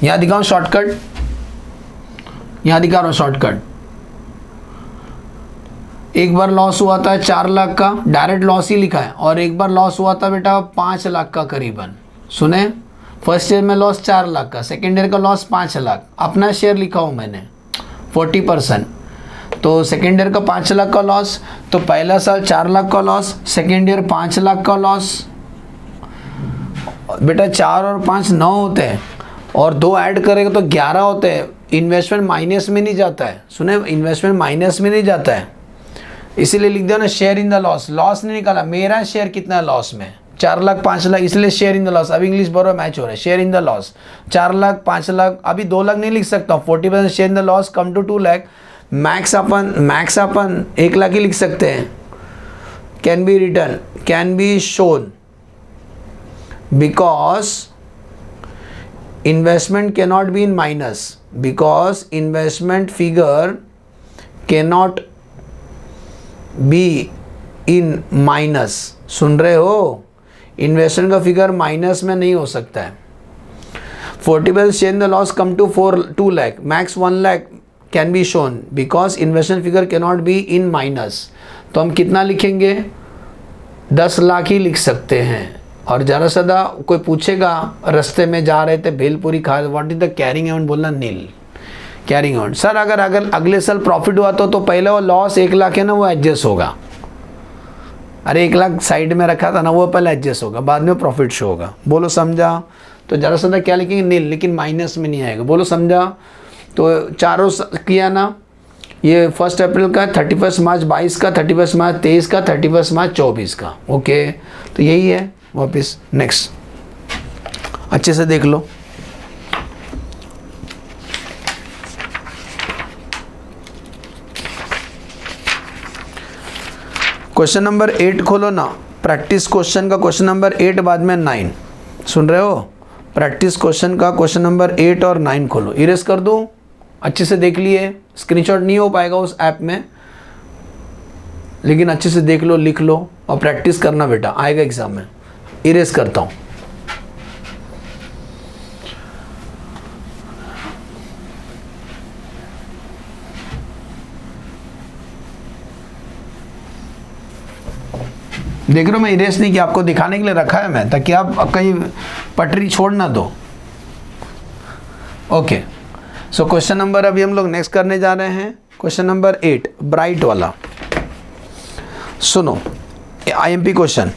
यहां दिखाऊं शॉर्टकट, यहां दिखा रहा हूं शॉर्टकट। एक बार लॉस हुआ था 4 लाख का, डायरेक्ट लॉस ही लिखा है, और एक बार लॉस हुआ था बेटा 5 लाख का करीबन। सुने, फर्स्ट ईयर में लॉस 4 लाख का, सेकेंड ईयर का लॉस 5 लाख। अपना शेयर लिखा हूँ मैंने 40%, तो सेकेंड ईयर का 5 लाख का लॉस, तो पहला साल 4 लाख का लॉस, सेकेंड ईयर 5 लाख का लॉस। बेटा 4 और 5 9 होते हैं, और 2 ऐड करेगा तो 11 होते हैं। इन्वेस्टमेंट माइनस में नहीं जाता है, सुने, इन्वेस्टमेंट माइनस में नहीं जाता है, इसीलिए लिख दिया ना share in the loss. Loss नहीं निकाला, मेरा शेयर कितना है लॉस में? 4 लाख 5 लाख, इसलिए शेयर इन द लॉस। अभी इंग्लिश बराबर मैच हो रहा है, share in the loss 4 lakh 5 lakh, अभी 2 लाख नहीं लिख सकता हूँ। 40% share in the loss come to 2 lakh. Max अपन 1 लाख ही लिख सकते हैं। Can be return, can be shown, because investment can not be in minus, because investment figure can not be in minus. सुन रहे हो, इन्वेस्टमेंट का फिगर माइनस में नहीं हो सकता है। 40% share in the loss come to 2 lakh, max 1 lakh can be shown because investment figure can not be in minus. तो हम कितना लिखेंगे? 10 लाख ही लिख सकते हैं। और ज़्यादा से ज़्यादा कोई पूछेगा, रास्ते में जा रहे थे भेलपुरी खा, what is the carrying amount, बोलना नील कैरिंग अमाउंट। सर अगर अगले साल प्रॉफिट हुआ तो पहले वो लॉस 1 लाख है ना, वो एडजस्ट होगा। अरे 1 लाख साइड में रखा था ना, वो पहले एडजस्ट होगा, बाद में प्रॉफिट शो होगा। बोलो समझा? तो ज़्यादा से ज़्यादा क्या लिखेंगे? नील, लेकिन माइनस में नहीं आएगा। बोलो समझा? तो चारों किया ना, ये 1 अप्रैल का, 31 मार्च 22 का, 31 मार्च 23 का, 31 मार्च 24 का। ओके, तो यही है। वापस नेक्स्ट अच्छे से देख लो। क्वेश्चन नंबर 8 खोलो ना, प्रैक्टिस क्वेश्चन का क्वेश्चन नंबर 8 बाद में 9। सुन रहे हो? प्रैक्टिस क्वेश्चन का क्वेश्चन नंबर 8 और 9 खोलो। इरेज कर दूं? अच्छे से देख लिए, स्क्रीनशॉट नहीं हो पाएगा उस ऐप में, लेकिन अच्छे से देख लो, लिख लो और प्रैक्टिस करना बेटा, आएगा एग्जाम में। इरेज करता हूं। देख रहे हो, मैं इरेज नहीं किया, आपको दिखाने के लिए रखा है मैं, ताकि आप कहीं पटरी छोड़ ना दो। ओके, सो क्वेश्चन नंबर अभी हम लोग नेक्स्ट करने जा रहे हैं, क्वेश्चन नंबर 8 ब्राइट वाला। सुनो, IMP question.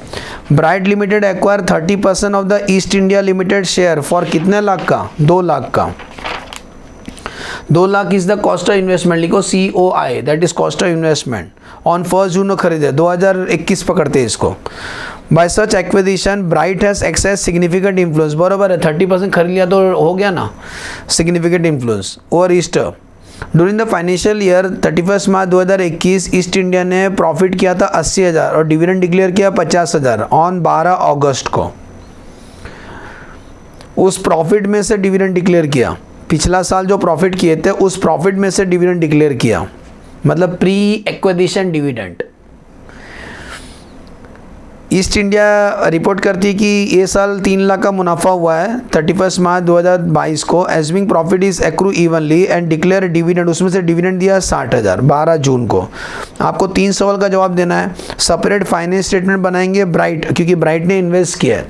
Bright limited acquire 30% of the East India limited share for कितने लाख का? 2 लाख का। 2 lakh is the cost of investment, लिखो COI, that is cost of investment. On 1 June को खरीदे, 2021 पकड़ते हैं इसको। By such acquisition Bright has access significant influence, बराबर है, 30% खरीद लिया तो हो गया ना significant influence over East. During the financial year 31 March 2021 east India ने प्रॉफिट किया था 80,000 और डिविडेंड डिक्लेयर किया 50,000 ऑन 12 अगस्त को। उस प्रॉफिट में से डिविडेंड डिक्लेयर किया, पिछला साल जो प्रॉफिट किए थे उस प्रॉफिट में से डिविडेंड डिक्लेयर किया, मतलब pre acquisition dividend. East India report करती है कि ये साल 3 लाख का मुनाफा हुआ है 31 मार्च 2022 को। एस्यूमिंग profit is accrue evenly and declare dividend, उसमें से डिविडेंड दिया 60,000 12 जून को। आपको 3 सवाल का जवाब देना है। सेपरेट फाइनेंस स्टेटमेंट बनाएंगे ब्राइट, क्योंकि ब्राइट ने इन्वेस्ट किया है,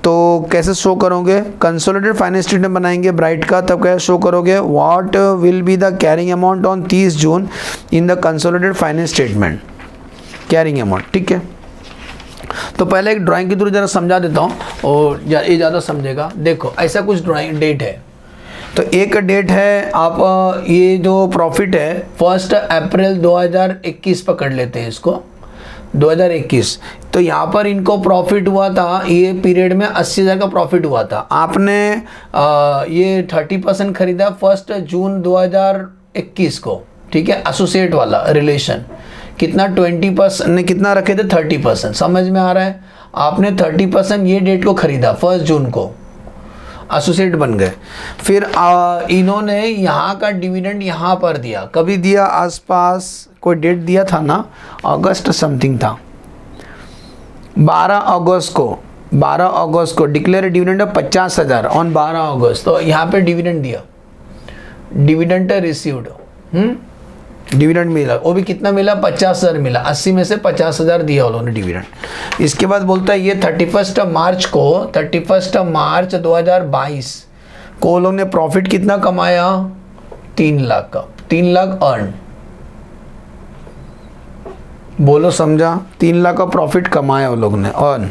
तो कैसे शो करोगे? कंसोलिडेटेड फाइनेंस स्टेटमेंट बनाएंगे ब्राइट का, तब कैसे शो करोगे? What will be the carrying amount on 30 June in the consolidated finance statement, carrying amount, ठीक है। तो पहले एक ड्राइंग के थ्रू जरा समझा देता हूँ और ये ज़्यादा समझेगा। देखो ऐसा कुछ ड्राइंग डेट है, तो एक डेट है, आप ये जो प्रॉफिट है 1 अप्रैल 2021 पकड़ लेते हैं इसको, 2021। तो यहाँ पर इनको प्रॉफिट हुआ था, ये पीरियड में 80,000 का प्रॉफिट हुआ था। आपने ये 30% खरीदा 1 जून 2021 को, ठीक है, एसोसिएट वाला रिलेशन। कितना 20% ने कितना रखे थे 30%, समझ में आ रहा है? आपने 30% ये डेट को खरीदा 1 जून को, एसोसिएट बन गए। फिर इन्होंने यहाँ का डिविडेंड यहाँ पर दिया, कभी दिया? आसपास कोई डेट दिया था ना, अगस्त समथिंग था, 12 अगस्त को डिक्लेयर डिविडेंड 50,000 ऑन 12 अगस्त। तो यहाँ पे डिविडेंड दिया, डिविडेंड रिसीव्ड, डिविडेंड मिला, वो भी कितना मिला? 50,000 मिला, 80 में से 50,000 दिया उन्होंने डिविडेंड। इसके बाद बोलता है ये 31 मार्च 2022 को लोगों ने प्रॉफिट कितना कमाया? 3 लाख का, 3 लाख अर्न, बोलो समझा? 3 लाख का प्रॉफिट कमाया वो लोग ने अर्न,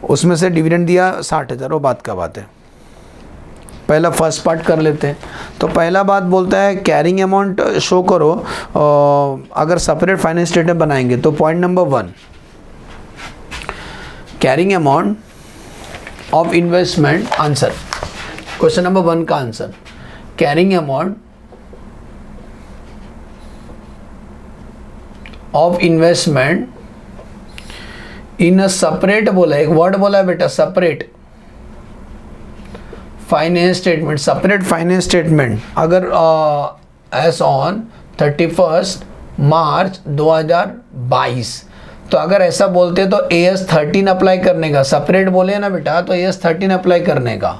उसमें से डिविडेंड दिया 60,000, वो बात का बात है। पहला फर्स्ट पार्ट कर लेते हैं। तो पहला बात बोलता है कैरिंग अमाउंट शो करो अगर सेपरेट फाइनेंस स्टेटमेंट बनाएंगे। तो point number 1, carrying amount of investment, answer question number 1 का answer, carrying amount of investment in a separate, बोला एक वर्ड बोला है बेटा, separate finance statement, separate finance statement अगर एज ऑन 31 मार्च 2022, तो अगर ऐसा बोलते तो AS 13 अप्लाई करने का, सेपरेट बोले ना बेटा तो AS 13 अप्लाई करने का,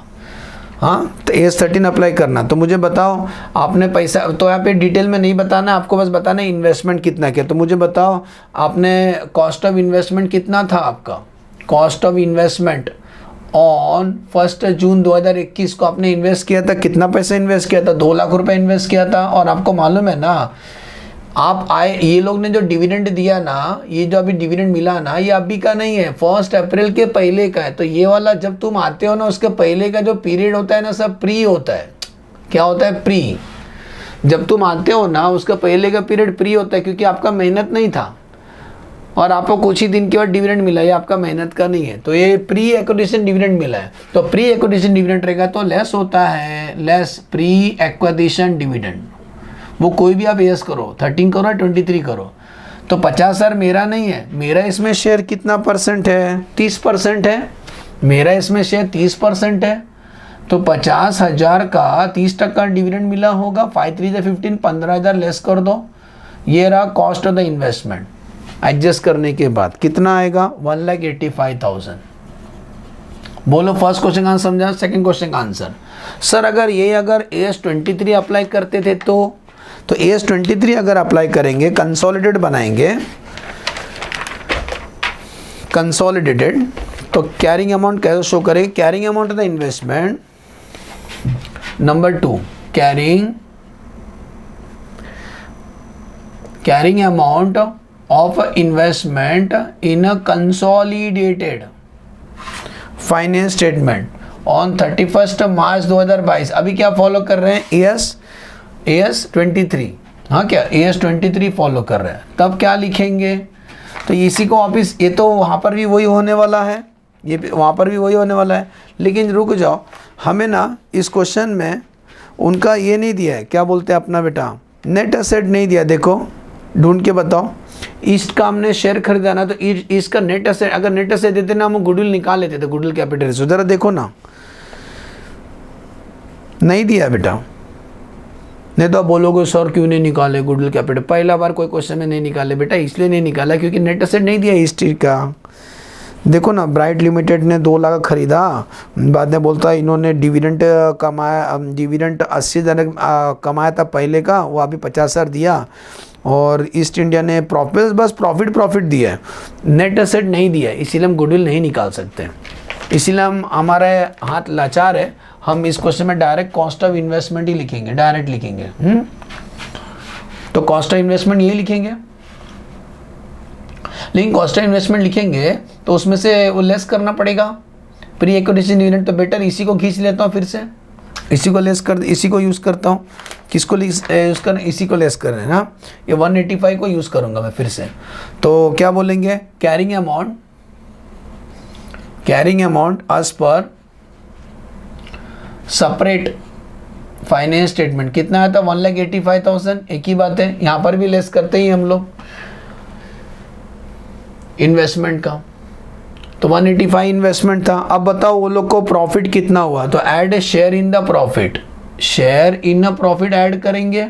हाँ तो AS 13 अप्लाई करना। तो मुझे बताओ आपने पैसा, तो यहाँ पे डिटेल में नहीं बताना, आपको बस बताना है इन्वेस्टमेंट कितना किया। तो मुझे बताओ आपने कॉस्ट ऑफ इन्वेस्टमेंट कितना था आपका? कॉस्ट ऑफ इन्वेस्टमेंट ऑन 1 जून 2021 को आपने इन्वेस्ट किया था, कितना पैसा इन्वेस्ट किया था? 2 लाख रुपए इन्वेस्ट किया था। और आपको मालूम है ना, आप आए, ये लोग ने जो डिविडेंड दिया ना, ये जो अभी डिविडेंड मिला ना, ये अभी का नहीं है, 1 अप्रैल के पहले का है। तो ये वाला जब तुम आते हो ना, उसके पहले का जो पीरियड होता है ना, सब प्री होता है। क्या होता है? प्री। जब तुम आते हो ना, उसका पहले का पीरियड प्री होता है, क्योंकि आपका मेहनत नहीं था और आपको कुछ ही दिन के बाद डिविडेंड मिला, ये आपका मेहनत का नहीं है। तो ये प्री एक्विजिशन डिविडेंड मिला है, तो प्री एक्विजिशन डिविडेंड रहेगा तो लेस होता है, लेस प्री एक्विजिशन डिविडेंड। वो कोई भी आप एस करो, 13 करो या 23 करो। तो 50,000 मेरा नहीं है, मेरा इसमें शेयर कितना परसेंट है? 30% है, मेरा इसमें शेयर 30% है। तो 50,000 का 30% डिविडेंड मिला होगा, 5 3 15, 15,000 लेस कर दो। ये रहा cost of the investment. Adjust करने के बाद कितना आएगा? 1,85,000। बोलो फर्स्ट क्वेश्चन का आंसर समझा। सेकंड क्वेश्चन का आंसर, सर अगर AS 23 अप्लाई करते थे तो AS 23 अगर अप्लाई करेंगे, कंसोलिडेटेड बनाएंगे, कंसोलिडेटेड, तो कैरिंग अमाउंट कैसे शो करेंगे? Carrying amount of the investment, number 2 carrying amount of investment in a consolidated finance statement on 31 March 2022। अभी क्या फॉलो कर रहे हैं? AS 23, हाँ क्या AS 23 फॉलो कर रहे हैं। तब क्या लिखेंगे? तो इसी को वापिस, ये तो वहाँ पर भी वही होने वाला है, ये वहाँ पर भी वही होने वाला है। लेकिन रुक जाओ, हमें ना इस क्वेश्चन में उनका ये नहीं दिया है, क्या बोलते हैं अपना बेटा, नेट एसेट नहीं दिया। देखो ढूंढ के बताओ। ईस्ट का हमने शेयर खरीदा ना, तो ईस्ट का नेट एसेट, अगर नेट एसेट देते ना, हम गुडविल निकाल लेते थे, गुडविल कैपिटल। जरा देखो ना, नहीं दिया बेटा, नहीं तो आप बोलोगे सर क्यों नहीं निकाले गुडविल कैपिटल, पहला बार कोई क्वेश्चन में नहीं निकाले बेटा, इसलिए नहीं निकाला क्योंकि नेट एसेट नहीं दिया इस चीज़ का। देखो ना, ब्राइट लिमिटेड ने 2 लाख खरीदा, बाद में बोलता है इन्होंने डिविडेंड कमाया, डिविडेंड 80,000 कमाया था पहले का, वो अभी 50,000 दिया, और ईस्ट इंडिया ने प्रॉफिट, बस प्रॉफिट दिया है, नेट एसेट नहीं दिया है, इसीलिए हम गुडविल नहीं निकाल सकते, इसीलिए हम हमारे हाथ लाचार है, हम इस क्वेश्चन में डायरेक्ट कॉस्ट ऑफ इन्वेस्टमेंट ही लिखेंगे, डायरेक्ट लिखेंगे। तो कॉस्ट ऑफ इन्वेस्टमेंट ये लिखेंगे, लेकिन कॉस्ट ऑफ इन्वेस्टमेंट लिखेंगे तो उसमें से वो लेस करना पड़ेगा, प्री एक्विजिशन डिविडेंड, तो बेटर इसी को खींच लेता हूँ, फिर से इसी को लेस कर, इसी को यूज़ करता हूँ, किसको यूज़ करना, इसी को लेस करना है ना, ये 185 को यूज़ करूँगा मैं फिर से। तो क्या बोलेंगे, carrying amount as per separate finance statement कितना आया था, 1,85,000, एक ही बात है, यहाँ पर भी लेस करते ही हम लोग इन्वेस्टमेंट का, तो 185 इन्वेस्टमेंट था। अब बताओ वो लोग को प्रॉफिट कितना हुआ, तो add share in the profit, share in the profit add करेंगे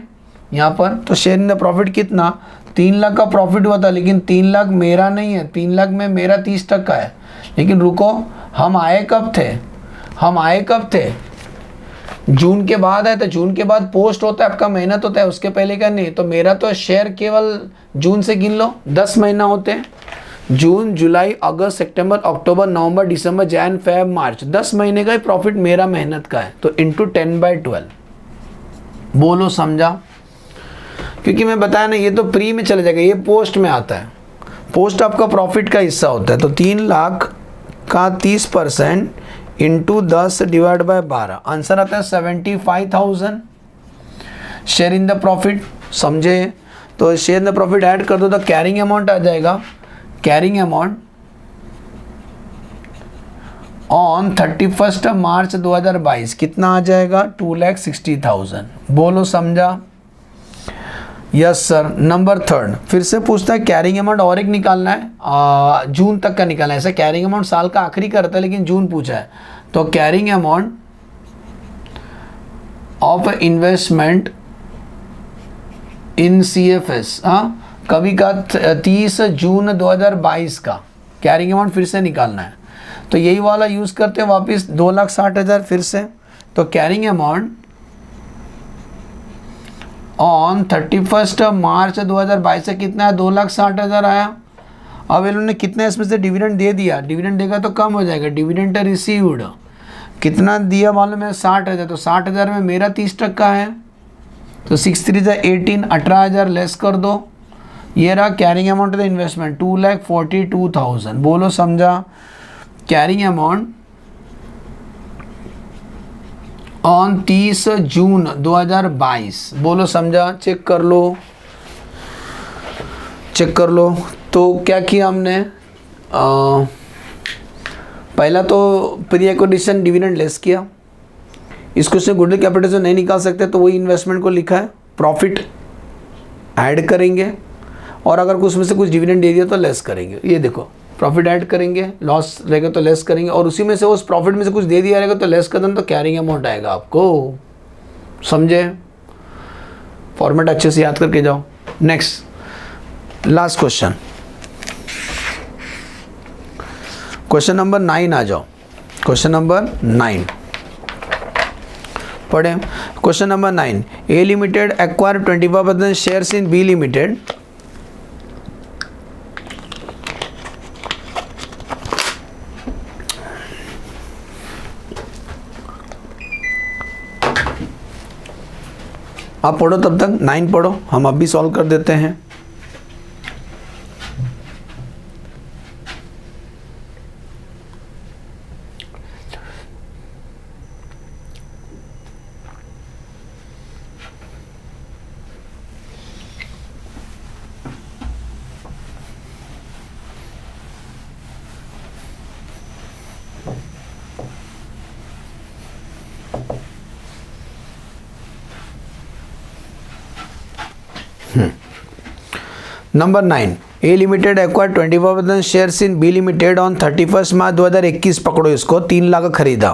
यहाँ पर, तो शेयर इन द प्रॉफिट कितना, 3 लाख का प्रॉफिट हुआ था, लेकिन 3 लाख मेरा नहीं है, 3 लाख में मेरा 30% है, लेकिन रुको, हम आए कब थे, जून के बाद है, तो जून के बाद पोस्ट होता है आपका, मेहनत होता है, उसके पहले का नहीं, तो मेरा तो शेयर केवल जून से गिन लो, 10 महीना होते हैं, जून, जुलाई, अगस्त, सितंबर, अक्टूबर, नवंबर, दिसंबर, जैन, फेब, मार्च, 10 महीने का ही प्रॉफिट मेरा मेहनत का है, तो इंटू 10/12, बोलो समझा, क्योंकि मैं बताया ना, ये तो प्री में चले जाएगा, ये पोस्ट में आता है, पोस्ट आपका प्रॉफिट का हिस्सा होता है, तो 3 लाख का 30% इंटू 10/12, आंसर आता है 75,000 शेयर इन द प्रॉफिट, समझे, तो share in the profit add कर दो तो कैरिंग अमाउंट आ जाएगा, कैरिंग अमाउंट ऑन 31 मार्च 2022 कितना आ जाएगा, 2,60,000, बोलो समझा, यस सर। नंबर 3 फिर से पूछता है कैरिंग अमाउंट और एक निकालना है, जून तक का निकालना है, ऐसा कैरिंग अमाउंट साल का आखिरी का रहता है, लेकिन जून पूछा है, तो carrying amount of investment in CFS, कभी का 30 जून 2022 का कैरिंग अमाउंट फिर से निकालना है, तो यही वाला यूज़ करते हैं वापस, 2,60,000 फिर से, तो कैरिंग अमाउंट ऑन 31 मार्च 2022 से कितना है, 2,60,000 आया। अब इन्होंने कितना इसमें से डिविडेंड दे दिया, डिविडेंड देगा तो कम हो जाएगा, डिविडेंड रिसीव्ड कितना दिया मालूम है, 60,000, तो 60,000 में मेरा 30% है, तो 6 3 18, 18,000 लेस कर दो, ये रहा carrying amount of the investment 2,42,000, बोलो समझा, कैरिंग अमाउंट ऑन 30 जून 2022, बोलो समझा, चेक कर लो। तो क्या किया हमने, पहला तो प्री एक्विजिशन डिविडेंड लेस किया, इसको से गुडविल कैपिटल से नहीं निकाल सकते, तो वही इन्वेस्टमेंट को लिखा है, प्रॉफिट ऐड करेंगे, और अगर कुछ में से कुछ डिविडेंड दे दिया तो लेस करेंगे, ये देखो प्रॉफिट ऐड करेंगे, लॉस रहेगा तो लेस करेंगे, और उसी में से उस प्रॉफिट में से कुछ दे दिया रहेगा तो लेस कर देना, तो कैरिंग अमाउंट आएगा आपको, समझे, फॉर्मेट अच्छे से याद करके जाओ। नेक्स्ट लास्ट क्वेश्चन नंबर 9 आ जाओ, क्वेश्चन नंबर 9 पढ़े, question number 9, A limited acquire 25% shares in B limited, आप पढ़ो तब तक, 9 पढ़ो, हम अब भी सॉल्व कर देते हैं। Number 9, A limited acquire 25% shares in B limited on 31 March 2021, पकड़ो इसको, 3 लाख खरीदा,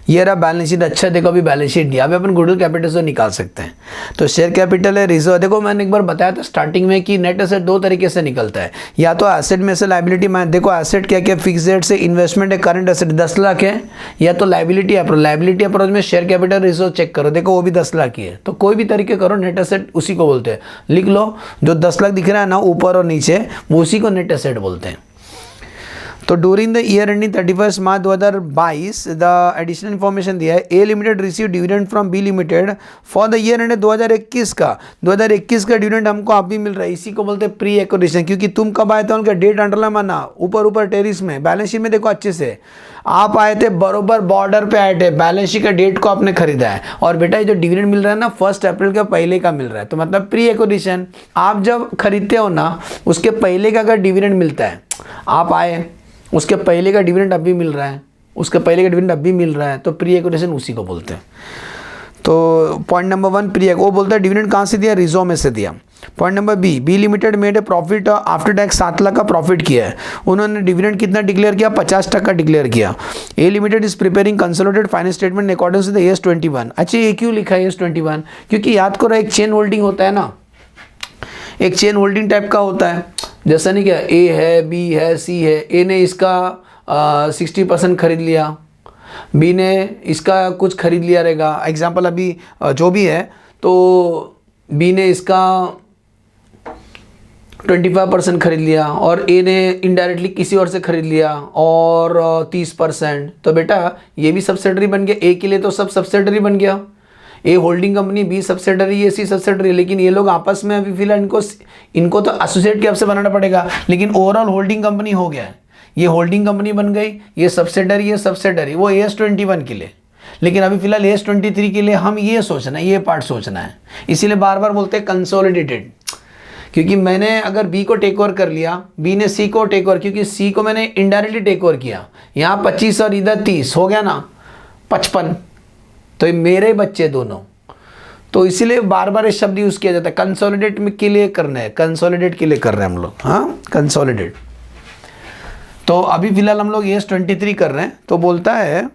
ये रहा बैलेंस शीट। अच्छा देखो अभी बैलेंस शीट दिया, अभी अपन गुडविल कैपिटल से निकाल सकते हैं। तो शेयर कैपिटल है, रिजर्व। देखो मैंने एक बार बताया था स्टार्टिंग में कि नेट एसेट दो तरीके से निकलता है, या तो एसेट में से लाइबिलिटी में। देखो एसेट क्या क्या, फिक्स रेट से इन्वेस्टमेंट है, करंट एसेट 10 लाख है, या तो लाइबिलिटी अप्रोच। लाइबिलिटी अप्रोच में शेयर कैपिटल रिजर्व चेक करो, देखो वो भी 10 लाख की है। तो कोई भी तरीके करो, नेट एसेट उसी को बोलते हैं। लिख लो, जो 10 लाख दिख रहा है ना ऊपर और नीचे, वो उसी को नेट एसेट बोलते हैं। तो during the year ending 31 March 2022 the additional information दिया है, A limited receive dividend from B limited for the year end 2021 का। 2021 का डिविडेंड हमको आप भी मिल रहा है, इसी को बोलते हैं प्री एक्विजिशन। क्योंकि तुम कब आए थे उनका डेट अंडरलाइन माना, ऊपर टेरिस में बैलेंस शीट में देखो अच्छे से, आप आए थे बरोबर बॉर्डर पे आए थे, बैलेंस शीट का डेट को आपने खरीदा है। और बेटा ये जो डिविडेंड मिल रहा है ना 1 अप्रैल का पहले का मिल रहा है, तो मतलब प्री एक्विजिशन। आप जब खरीदते हो ना उसके पहले का अगर डिविडेंड मिलता है, आप आए उसके पहले का डिविडेंड अब भी मिल रहा है, उसके पहले का डिविडेंड अब भी मिल रहा है, तो प्री एक्विजिशन उसी को बोलते हैं। तो पॉइंट नंबर 1 प्री, वो बोलता है डिविडेंड कहाँ से दिया, रिजर्व में से दिया। Point number B limited made a profit after tax 7 lakh का प्रॉफिट किया है। उन्होंने डिविडेंड कितना डिक्लेयर किया, 50% डिक्लेयर किया। A limited is preparing consolidated finance statement according to the AS 21। अच्छा ये क्यों लिखा है AS 21, क्योंकि याद करो एक चेन होल्डिंग होता है ना, एक चेन होल्डिंग टाइप का होता है। जैसा नहीं क्या, ए है, बी है, सी है। ए ने इसका 60% खरीद लिया, बी ने इसका कुछ खरीद लिया रहेगा, एग्जाम्पल अभी जो भी है, तो बी ने इसका 25% खरीद लिया और ए ने इनडायरेक्टली किसी और से खरीद लिया और 30%। तो बेटा ये भी सब्सिडरी बन गया, ए के लिए तो सब सब्सिडरी बन गया। ए होल्डिंग कंपनी, बी सब्सिडरी, ए सी सब्सिडरी। लेकिन ये लोग आपस में अभी फिलहाल इनको तो एसोसिएट कैप से बनाना पड़ेगा, लेकिन ओवरऑल होल्डिंग कंपनी हो गया है। ये होल्डिंग कंपनी बन गई, ये सब्सिडरी, वो AS 21 के लिए। लेकिन अभी फिलहाल AS 23 के लिए हम ये सोचना है, ये पार्ट सोचना है। इसीलिए बार बार बोलते हैं कंसोलिडेटेड, क्योंकि मैंने अगर बी को टेक ओवर कर लिया, बी ने सी को टेक ओवर, क्योंकि सी को मैंने इनडायरेक्टली टेक ओवर किया। यहाँ 25 और इधर 30 हो गया ना 55, तो ये मेरे बच्चे दोनों। तो इसीलिए बार बार ये शब्द यूज़ किया जाता है। कंसोलिडेट में के लिए करना है, कंसोलिडेट के लिए कर रहे हैं हम लोग, हाँ कंसोलिडेट। तो अभी फिलहाल हम लोग AS 23 कर रहे हैं। तो बोलता है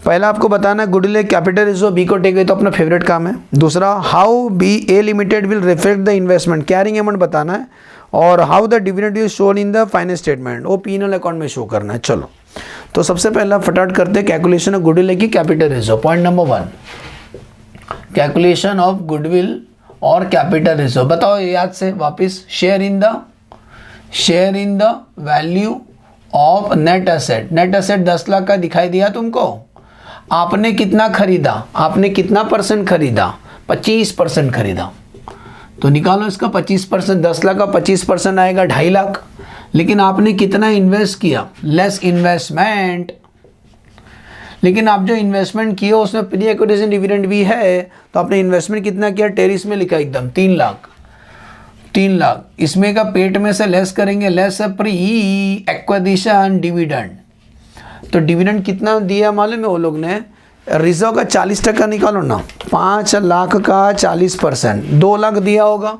पहला आपको बताना गुडविल कैपिटल रिजर्व, बी को टेक गई तो अपना फेवरेट काम है। दूसरा how B A limited will reflect the investment, carrying amount बताना है। और how the dividend is shown in the finance statement, वो P&L अकाउंट में शो करना है। चलो तो सबसे पहला फटाफट करते हैं कैलकुलेशन ऑफ गुडविल की capital reserve. Point number 1 calculation of goodwill और कैपिटल रिजर्व। बताओ याद से वापस, share in the value of net asset. Net asset 10 lakh का दिखाई दिया तुमको, आपने कितना खरीदा, आपने कितना परसेंट खरीदा, 25% खरीदा। तो निकालो इसका 25%, 10 लाख का 25% आएगा 2.5 लाख। लेकिन आपने कितना इन्वेस्ट किया, लेस इन्वेस्टमेंट। लेकिन आप जो इन्वेस्टमेंट किए उसमें प्री एक्विजिशन डिविडेंड भी है, तो आपने इन्वेस्टमेंट कितना किया, टेरिस में लिखा एकदम 3 लाख। 3 लाख इसमें का पेट में से लेस करेंगे, लेस प्री एक्विजिशन डिविडेंड। तो डिविडेंड कितना दिया मालूम है वो लोग ने, रिजर्व का 40% निकालो ना, 5 लाख का 40%, 2 लाख दिया होगा।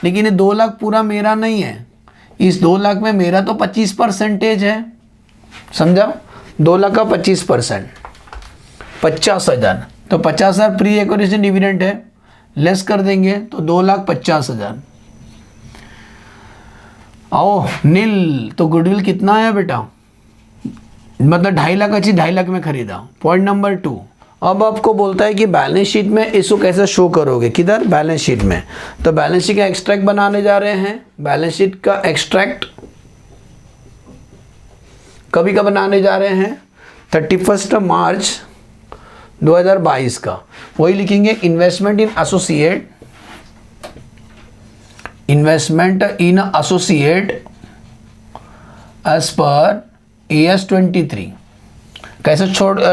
लेकिन ये 2 लाख पूरा मेरा नहीं है, इस 2 लाख में मेरा तो 25% है, समझा। 2 लाख का 25%, 50,000। तो 50,000 प्री एक्विजिशन डिविडेंड है, लेस कर देंगे तो 2,50,000। आओ नील, तो गुडविल कितना है बेटा, मतलब 2.5 लाख अच्छी 2.5 लाख में खरीदा। पॉइंट नंबर 2, अब आपको बोलता है कि बैलेंस शीट में इसको कैसे शो करोगे, किधर, बैलेंस शीट में। तो बैलेंस शीट का एक्सट्रैक्ट बनाने जा रहे हैं। बैलेंस शीट का एक्सट्रैक्ट कभी का बनाने जा रहे हैं, 31 मार्च 2022 का। वही लिखेंगे investment in associate, investment in associate as per AS 23। कैसे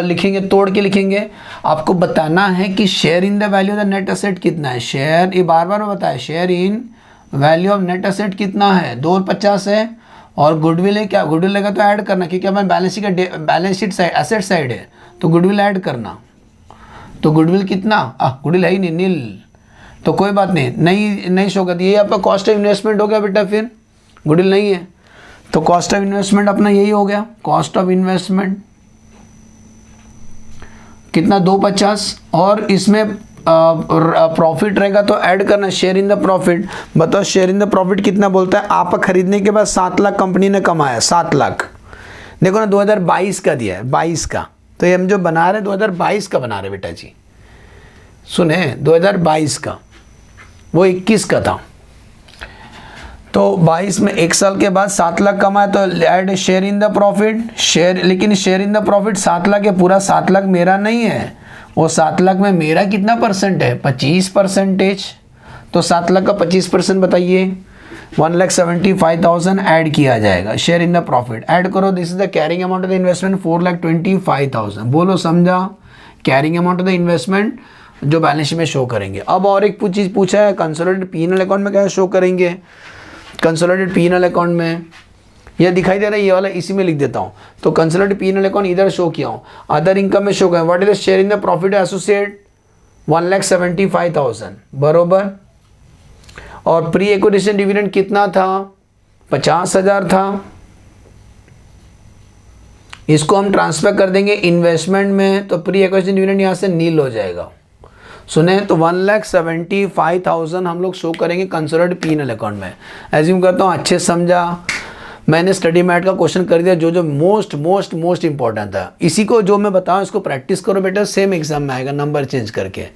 लिखेंगे, तोड़ के लिखेंगे। आपको बताना है कि share in the value of the net asset कितना है। शेयर, ये बार बार बताया, share in value of net asset कितना है, 250 है। और गुडविल है क्या, गुडविल लगा तो ऐड करना, क्योंकि हमारे balance sheet side asset side है, तो गुडविल ऐड करना। तो गुडविल कितना, गुडविल है ही नहीं, नील। तो कोई बात नहीं शो कर, ये आपका कॉस्ट ऑफ इन्वेस्टमेंट हो गया बेटा, फिर गुडविल नहीं है तो कॉस्ट ऑफ इन्वेस्टमेंट अपना यही हो गया, कॉस्ट ऑफ इन्वेस्टमेंट कितना 250, और इसमें प्रॉफिट रहेगा तो ऐड करना शेयर इन द प्रॉफिट। बताओ शेयर इन द प्रॉफिट कितना बोलता है, आप खरीदने के बाद 7 लाख कंपनी ने कमाया, 7 लाख। देखो ना 2022 का दिया है, 22 का, तो ये हम जो बना रहे 2022 का बना रहे बेटा जी, सुने 2022 का, वो 21 का था। तो 22 में 1 साल के बाद 7 लाख कमाया तो add share in the profit, share, लेकिन share in the profit 7 lakh है, पूरा 7 लाख मेरा नहीं है, वो 7 लाख में मेरा कितना परसेंट है, 25%। तो 7 लाख का 25% बताइए, 1,75,000 ऐड किया जाएगा share in the profit. Add करो, this is the carrying amount of the investment 4,25,000। बोलो समझा, carrying amount of the investment जो बैलेंस शीट में शो करेंगे। अब और एक चीज़ पूछा है, कंसोलिडेटेड पी&एल अकाउंट में क्या शो करेंगे, कंसोलिडेटेड पी&एल अकाउंट में यह दिखाई दे रहा है, ये वाला इसी में लिख देता हूँ। तो कंसोलिडेटेड पी&एल अकाउंट इधर शो किया हूँ, अदर इनकम में शो किया, what is the share in the profit associate 1,75,000 बरोबर। और प्री एक्विजिशन डिविडेंड कितना था, 50,000 था। इसको हम ट्रांसफर कर देंगे इन्वेस्टमेंट में, तो प्री एक्विजिशन डिविडेंड यहाँ से नील हो जाएगा। सुने, तो 1,75,000 हम लोग शो करेंगे कंसोलिडेटेड पी&एल अकाउंट में। एज्यूम करता हूँ अच्छे समझा, मैंने स्टडी मैट का क्वेश्चन कर दिया जो जो मोस्ट इंपॉर्टेंट था। इसी को जो मैं बताऊँ इसको प्रैक्टिस करो बेटा, सेम एग्जाम में आएगा नंबर चेंज करके।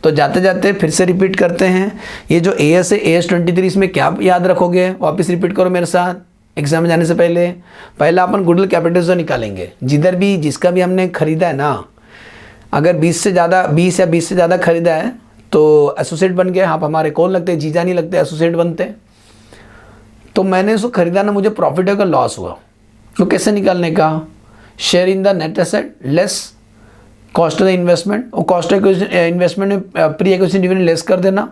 तो जाते जाते फिर से रिपीट करते हैं, ये जो AS है AS 23 इसमें क्या याद रखोगे, वापस रिपीट करो मेरे साथ एग्जाम में जाने से पहले। पहला अपन गुडविल कैपिटल निकालेंगे, जिधर भी जिसका भी हमने खरीदा है ना, अगर 20 या 20 से ज़्यादा खरीदा है तो एसोसिएट बन गए। आप हमारे कौन लगते, जीजा नहीं लगते, एसोसिएट बनते। तो मैंने इसको खरीदा ना, मुझे प्रॉफिट है का लॉस हुआ, तो कैसे निकालने का, share in the net asset less cost of the investment, और कॉस्ट ऑफ इन्वेस्टमेंट में प्री एक्विजिशन डिविडेंड लेस कर देना,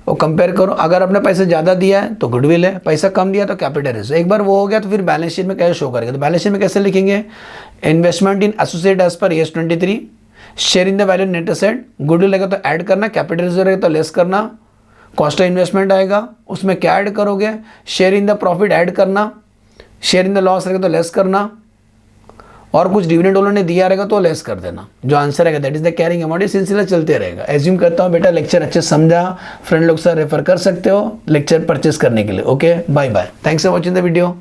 और कंपेयर करो। अगर आपने पैसा ज़्यादा दिया है तो गुडविल है, पैसा कम दिया तो कैपिटल है। एक बार वो हो गया तो फिर बैलेंस शीट में कैसे शो करेगा, तो बैलेंस शीट में कैसे लिखेंगे, investment in associate as per AS 23, share in the value net asset, goodwill रहेगा तो ऐड करना, कैपिटल रिजर्व रहेगा तो लेस करना, कॉस्ट ऑफ इन्वेस्टमेंट आएगा उसमें क्या ऐड करोगे, share in the profit add करना, शेयर इन द लॉस रहेगा तो लेस करना, और कुछ डिविडेंड उन्होंने दिया रहेगा तो लेस कर देना। जो आंसर रहेगा that is the carrying amount. ये सिलसिला चलते रहेगा। एज्यूम करता हूँ बेटा लेक्चर अच्छे समझा, फ्रेंड लोग से रेफर कर सकते हो लेक्चर परचेस करने के लिए। Okay, bye bye, thanks for watching the video.